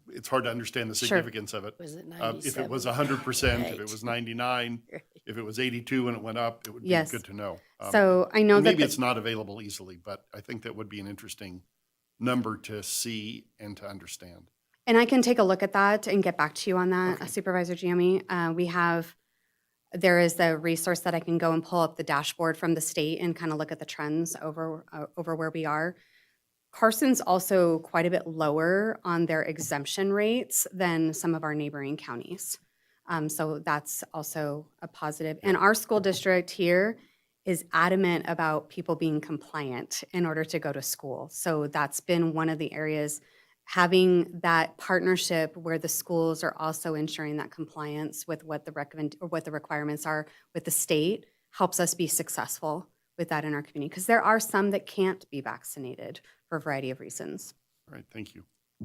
it's hard to understand the Sure. significance of it. Was it If it was 100%, if it was 99, if it was 82 and it went up, it would be Yes. good to know. So I know that Maybe the- it's not available easily, but I think that would be an interesting number to see and to understand. And I can take a look at that and get back to you on that, Supervisor Giammi. There is the resource that I can go and pull up the dashboard from the state and kind of look at the trends over where we are. Carson's also quite a bit lower on their exemption rates than some of our neighboring counties. So that's also a positive. And our school district here is adamant about people being compliant in order to go to school. So that's been one of the areas, having that partnership where the schools are also ensuring that compliance with what the requirements are with the state helps us be successful with that in our community. Because there are some that can't be vaccinated for a variety of reasons. All right, thank you.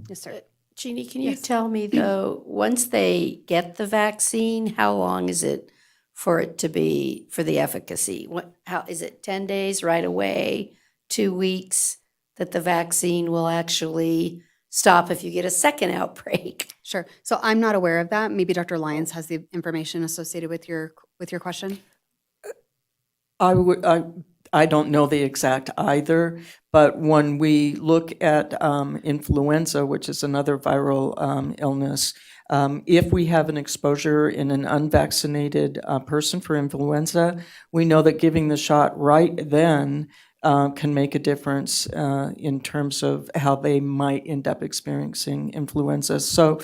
Yes, sir. Jeannie, can you Yes. tell me though, once they get the vaccine, how long is it for it to be, for the efficacy? How, is it 10 days right away, 2 weeks that the vaccine will actually stop if you get a second outbreak? Sure. So I'm not aware of that. Maybe Dr. Lyons has the information associated with your question. I don't know the exact either, but when we look at influenza, which is another viral illness, if we have an exposure in an unvaccinated person for influenza, we know that giving the shot right then can make a difference in terms of how they might end up experiencing influenza. So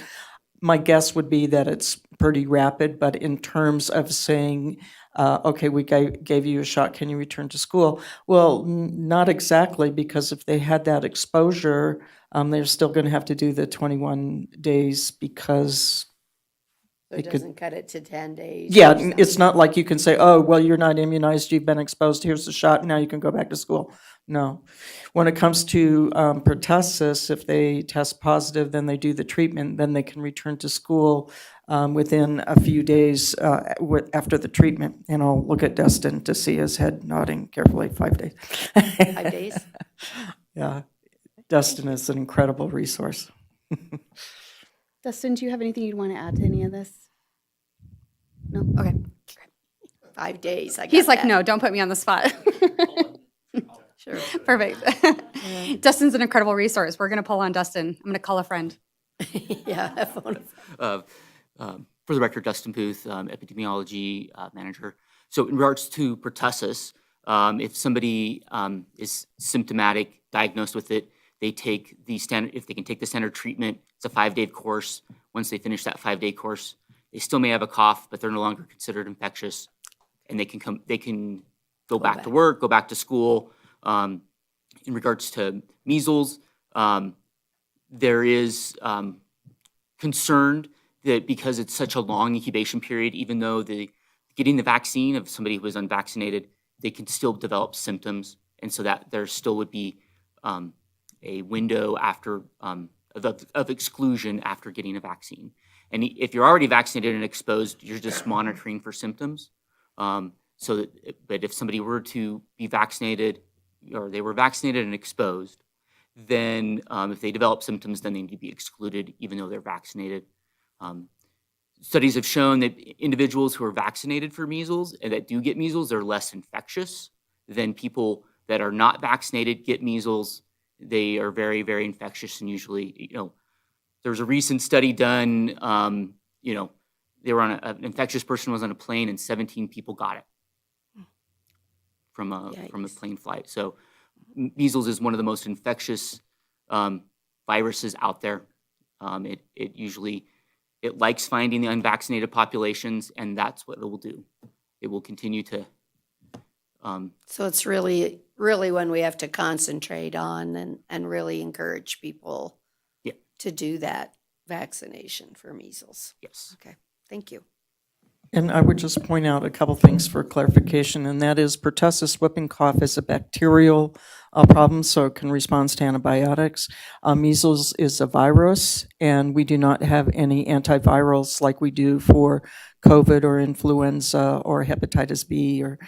my guess would be that it's pretty rapid, but in terms of saying, okay, we gave you a shot, can you return to school? Well, not exactly, because if they had that exposure, they're still going to have to do the 21 days because So It it could- doesn't cut it to 10 days? yeah, or it's something? not like you can say, oh, well, you're not immunized, you've been exposed, here's the shot, now you can go back to school. No. When it comes to pertussis, if they test positive, then they do the treatment, then they can return to school within a few days after the treatment. And I'll look at Dustin to see his head nodding carefully, 5 days. 5 days? Yeah, Dustin is an incredible resource. Dustin, do you have anything you'd want to add to any of this? No? Okay. 5 days. I He's got like, that. no, don't put me on the spot. Sure. Perfect. Dustin's an incredible resource. We're going to pull on Dustin. I'm going to call a friend. Yeah. phone a friend. For the record, Dustin Booth, epidemiology manager. So in regards to pertussis, if somebody is symptomatic, diagnosed with it, they take the standard, if they can take the standard treatment, it's a 5-day course. Once they finish that 5-day course, they still may have a cough, but they're no longer considered infectious. And they can go back to work, go back to school. In regards to measles, there is concerned that because it's such a long incubation period, even though getting the vaccine of somebody who is unvaccinated, they can still develop symptoms. And so that there still would be a window after of exclusion after getting a vaccine. And if you're already vaccinated and exposed, you're just monitoring for symptoms. But if somebody were to be vaccinated, or they were vaccinated and exposed, then if they develop symptoms, then they need to be excluded, even though they're vaccinated. Studies have shown that individuals who are vaccinated for measles and that do get measles are less infectious than people that are not vaccinated get measles. They are very, very infectious, and usually, there was a recent study done. They were on an infectious person was on a plane, and 17 people got it from a plane flight. So measles is one of the most infectious viruses out there. It likes finding the unvaccinated populations, and that's what it will do. It will continue to. So it's really, really one we have to concentrate on and really encourage people to do that vaccination for measles. Yes. Okay, thank you. And I would just point out a couple things for clarification, and that is pertussis whooping cough is a bacterial problem, so it can respond to antibiotics. Measles is a virus, and we do not have any antivirals like we do for COVID or influenza or hepatitis B or,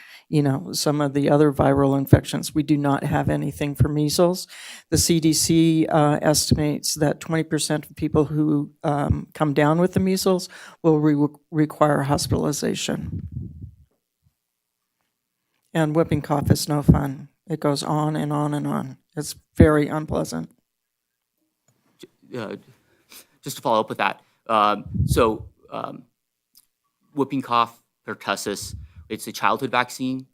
some of the other viral infections. We do not have anything for measles. The CDC estimates that 20% of people who come down with the measles will require hospitalization. And whooping cough is no fun. It goes on and on and on. It's very unpleasant. Just to follow up with that, whooping cough, pertussis, it's a childhood vaccine.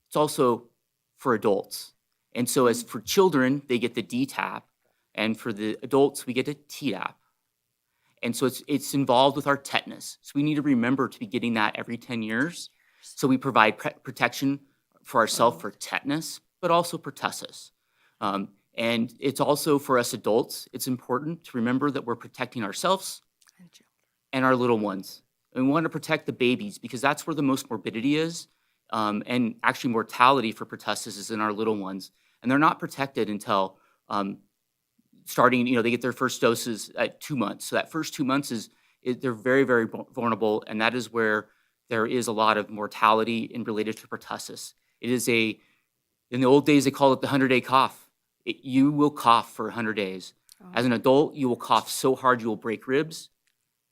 It's also for adults. And so as for children, they get the DTaP, and for the adults, we get a Tdap. And so it's involved with our tetanus. So we need to remember to be getting that every 10 years. So we provide protection for ourselves for tetanus, but also pertussis. And it's also for us adults, it's important to remember that we're protecting ourselves and our little ones. And we want to protect the babies because that's where the most morbidity is. And actually mortality for pertussis is in our little ones. And they're not protected until starting, they get their first doses at 2 months. So that first 2 months they're very, very vulnerable. And that is where there is a lot of mortality in related to pertussis. It is in the old days, they called it the 100-day cough. You will cough for 100 days. As an adult, you will cough so hard you will break ribs.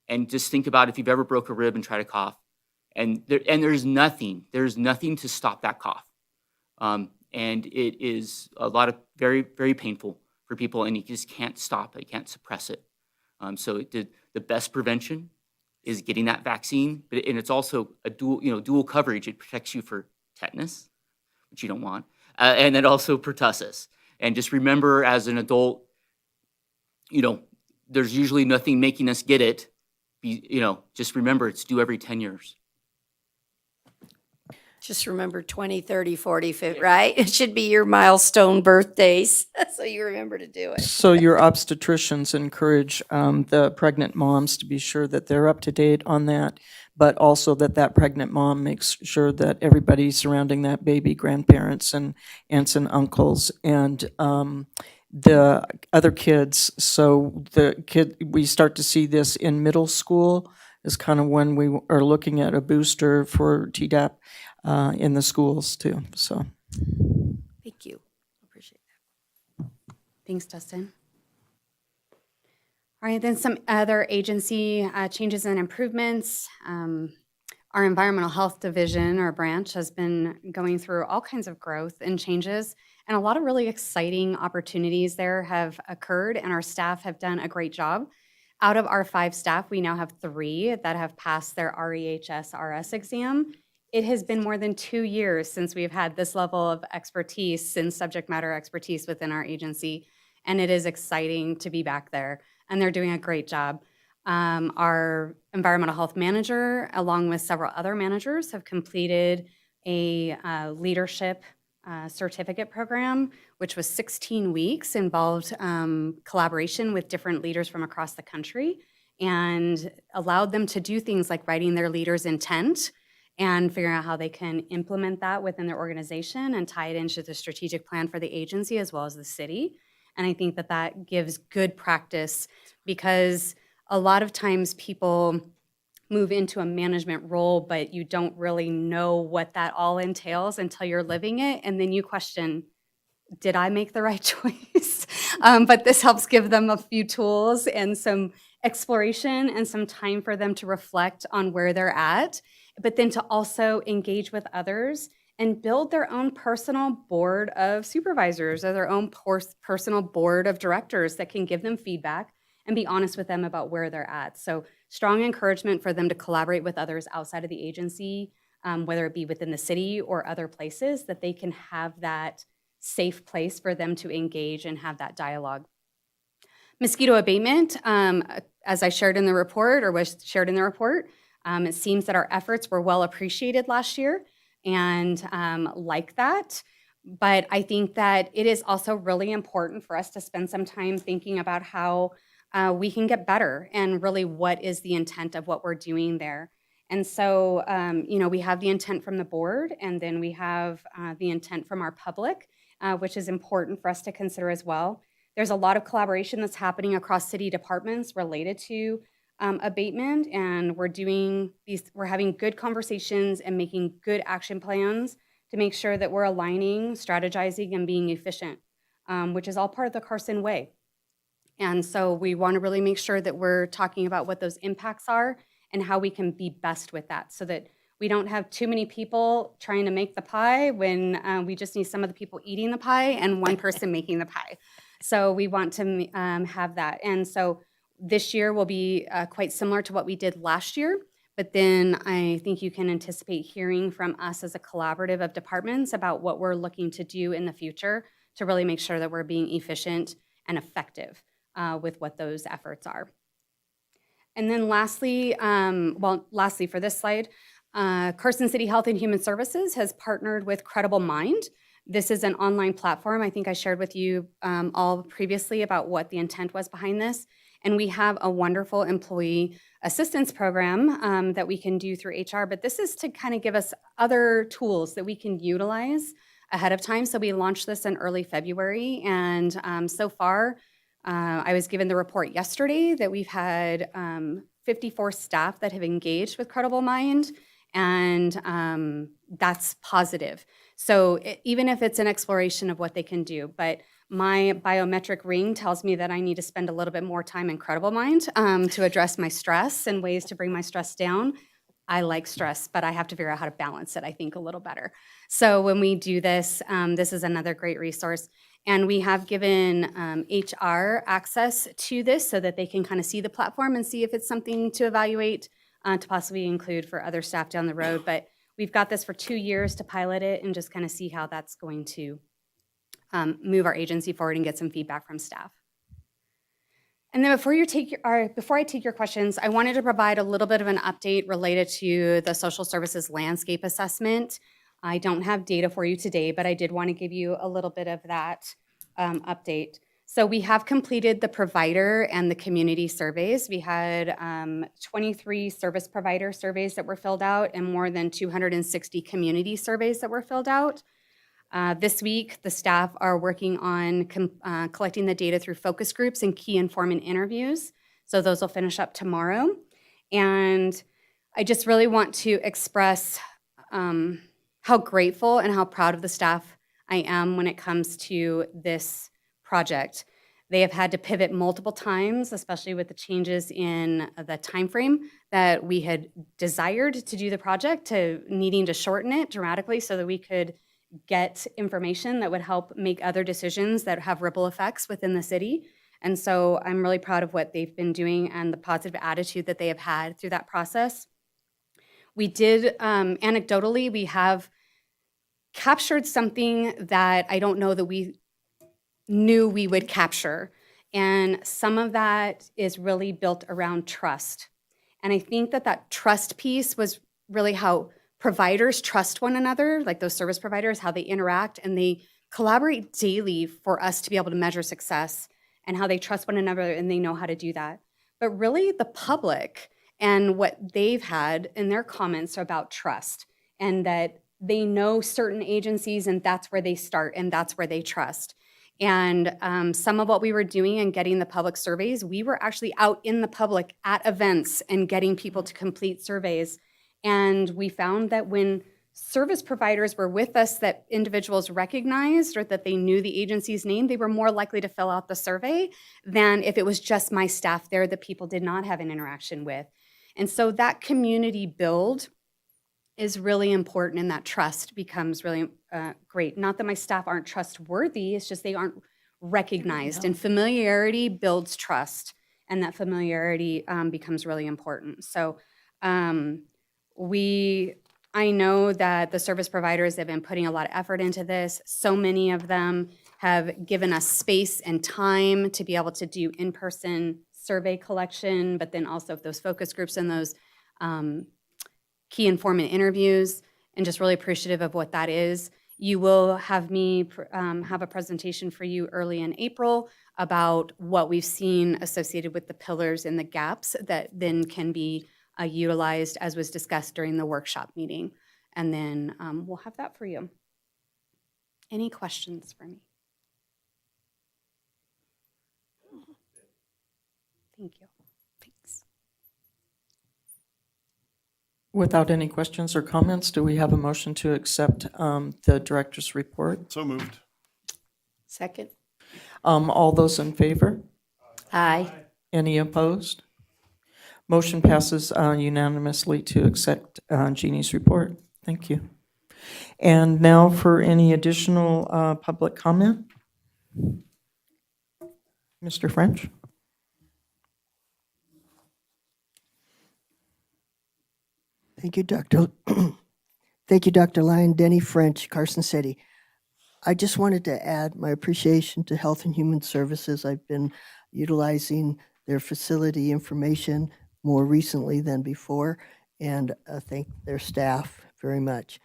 And just think about if you've ever broke a rib and try to cough. And there's nothing to stop that cough. And it is a lot of very, very painful for people, and you just can't stop it, you can't suppress it. So the best prevention is getting that vaccine, and it's also a dual coverage. It protects you for tetanus, which you don't want, and then also pertussis. And just remember, as an adult, there's usually nothing making us get it. Just remember it's due every 10 years. Just remember 20, 30, 40, 50, right? It should be your milestone birthdays, so you remember to do it. So your obstetricians encourage the pregnant moms to be sure that they're up to date on that, but also that pregnant mom makes sure that everybody surrounding that baby, grandparents and aunts and uncles, and the other kids. So we start to see this in middle school is kind of when we are looking at a booster for Tdap in the schools too. So Thank you. Appreciate that. Thanks, Dustin. All right, then some other agency changes and improvements. Our environmental health division or branch has been going through all kinds of growth and changes, and a lot of really exciting opportunities there have occurred, and our staff have done a great job. Out of our 5 staff, we now have 3 that have passed their REHS-RS exam. It has been more than 2 years since we've had this level of expertise and subject matter expertise within our agency, and it is exciting to be back there, and they're doing a great job. Our environmental health manager, along with several other managers, have completed a leadership certificate program, which was 16 weeks, involved collaboration with different leaders from across the country, and allowed them to do things like writing their leader's intent and figuring out how they can implement that within their organization and tie it into the strategic plan for the agency as well as the city. And I think that gives good practice, because a lot of times people move into a management role, but you don't really know what that all entails until you're living it. And then you question, did I make the right choice? But this helps give them a few tools and some exploration and some time for them to reflect on where they're at, but then to also engage with others and build their own personal board of supervisors or their own personal board of directors that can give them feedback and be honest with them about where they're at. So strong encouragement for them to collaborate with others outside of the agency, whether it be within the city or other places, that they can have that safe place for them to engage and have that dialogue. Mosquito abatement, as I shared in the report, or was shared in the report, it seems that our efforts were well appreciated last year and like that. But I think that it is also really important for us to spend some time thinking about how we can get better and really what is the intent of what we're doing there. And so, we have the intent from the board, and then we have the intent from our public, which is important for us to consider as well. There's a lot of collaboration that's happening across city departments related to abatement, and we're having good conversations and making good action plans to make sure that we're aligning, strategizing, and being efficient, which is all part of the Carson way. And so we want to really make sure that we're talking about what those impacts are and how we can be best with that, so that we don't have too many people trying to make the pie when we just need some of the people eating the pie and one person making the pie. So we want to have that. And so this year will be quite similar to what we did last year, but then I think you can anticipate hearing from us as a collaborative of departments about what we're looking to do in the future to really make sure that we're being efficient and effective with what those efforts are. And then lastly for this slide, Carson City Health and Human Services has partnered with Credible Mind. This is an online platform. I think I shared with you all previously about what the intent was behind this. And we have a wonderful employee assistance program that we can do through HR, but this is to kind of give us other tools that we can utilize ahead of time. So we launched this in early February, and so far, I was given the report yesterday that we've had 54 staff that have engaged with Credible Mind, and that's positive. So even if it's an exploration of what they can do, but my biometric ring tells me that I need to spend a little bit more time in Credible Mind to address my stress and ways to bring my stress down. I like stress, but I have to figure out how to balance it, I think, a little better. So when we do this, this is another great resource. And we have given HR access to this so that they can kind of see the platform and see if it's something to evaluate to possibly include for other staff down the road. But we've got this for 2 years to pilot it and just kind of see how that's going to move our agency forward and get some feedback from staff. And then before I take your questions, I wanted to provide a little bit of an update related to the social services landscape assessment. I don't have data for you today, but I did want to give you a little bit of that update. So we have completed the provider and the community surveys. We had 23 service provider surveys that were filled out and more than 260 community surveys that were filled out. This week, the staff are working on collecting the data through focus groups and key informant interviews. So those will finish up tomorrow. And I just really want to express how grateful and how proud of the staff I am when it comes to this project. They have had to pivot multiple times, especially with the changes in the time frame that we had desired to do the project, to needing to shorten it dramatically so that we could get information that would help make other decisions that have ripple effects within the city. And so I'm really proud of what they've been doing and the positive attitude that they have had through that process. We did, anecdotally, we have captured something that I don't know that we knew we would capture. And some of that is really built around trust. And I think that that trust piece was really how providers trust one another, like those service providers, how they interact and they collaborate daily for us to be able to measure success, and how they trust one another and they know how to do that. But really the public and what they've had in their comments about trust, and that they know certain agencies and that's where they start and that's where they trust. And some of what we were doing and getting the public surveys, we were actually out in the public at events and getting people to complete surveys. And we found that when service providers were with us that individuals recognized or that they knew the agency's name, they were more likely to fill out the survey than if it was just my staff there that people did not have an interaction with. And so that community build is really important, and that trust becomes really great. Not that my staff aren't trustworthy, it's just they aren't recognized. And familiarity builds trust, and that familiarity becomes really important. So I know that the service providers have been putting a lot of effort into this. So many of them have given us space and time to be able to do in-person survey collection, but then also those focus groups and those key informant interviews, and just really appreciative of what that is. You will have me have a presentation for you early in April about what we've seen associated with the pillars and the gaps that then can be utilized, as was discussed during the workshop meeting. And then we'll have that for you. Any questions for me? Thank you. Thanks. Without any questions or comments, do we have a motion to accept the director's report? So moved. Second. All those in favor? Aye. Any opposed? Motion passes unanimously to accept Jeannie's report. Thank you. And now for any additional public comment? Mr. French? Thank you, Dr. Thank you, Dr. Lyon. Denny French, Carson City. I just wanted to add my appreciation to Health and Human Services. I've been utilizing their facility information more recently than before, and thank their staff very much.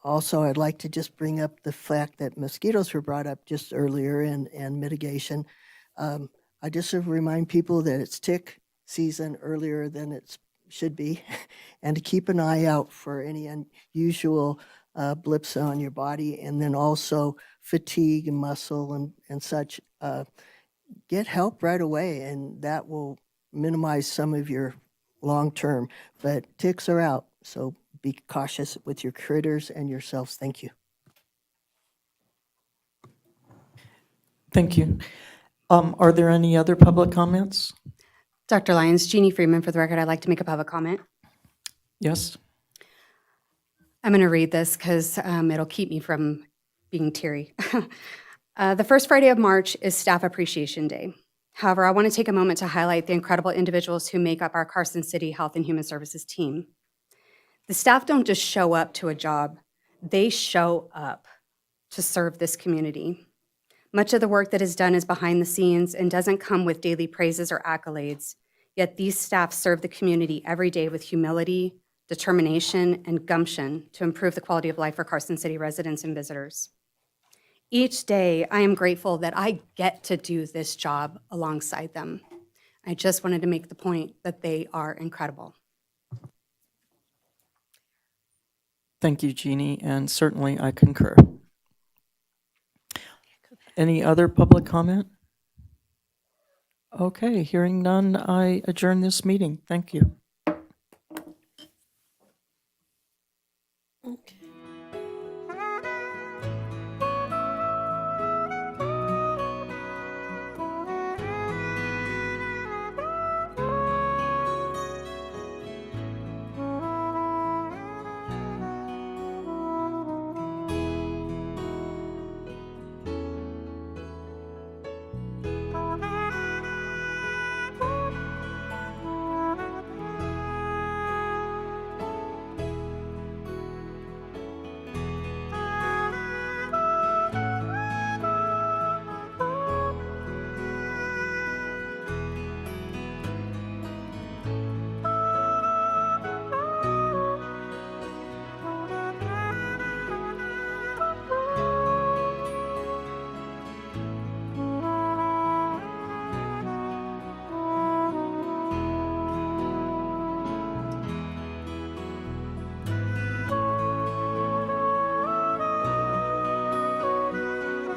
Also, I'd like to just bring up the fact that mosquitoes were brought up just earlier and mitigation. I just remind people that it's tick season earlier than it should be, and to keep an eye out for any unusual blips on your body, and then also fatigue and muscle and such. Get help right away, and that will minimize some of your long term. But ticks are out, so be cautious with your critters and yourselves. Thank you. Thank you. Are there any other public comments? Dr. Lyons, Jeannie Freeman, for the record, I'd like to make a public comment. Yes? I'm going to read this because it'll keep me from being teary. The first Friday of March is Staff Appreciation Day. However, I want to take a moment to highlight the incredible individuals who make up our Carson City Health and Human Services team. The staff don't just show up to a job, they show up to serve this community. Much of the work that is done is behind the scenes and doesn't come with daily praises or accolades, yet these staff serve the community every day with humility, determination, and gumption to improve the quality of life for Carson City residents and visitors. Each day, I am grateful that I get to do this job alongside them. I just wanted to make the point that they are incredible. Thank you, Jeannie, and certainly I concur. Any other public comment? Okay, hearing none, I adjourn this meeting. Thank you. Okay.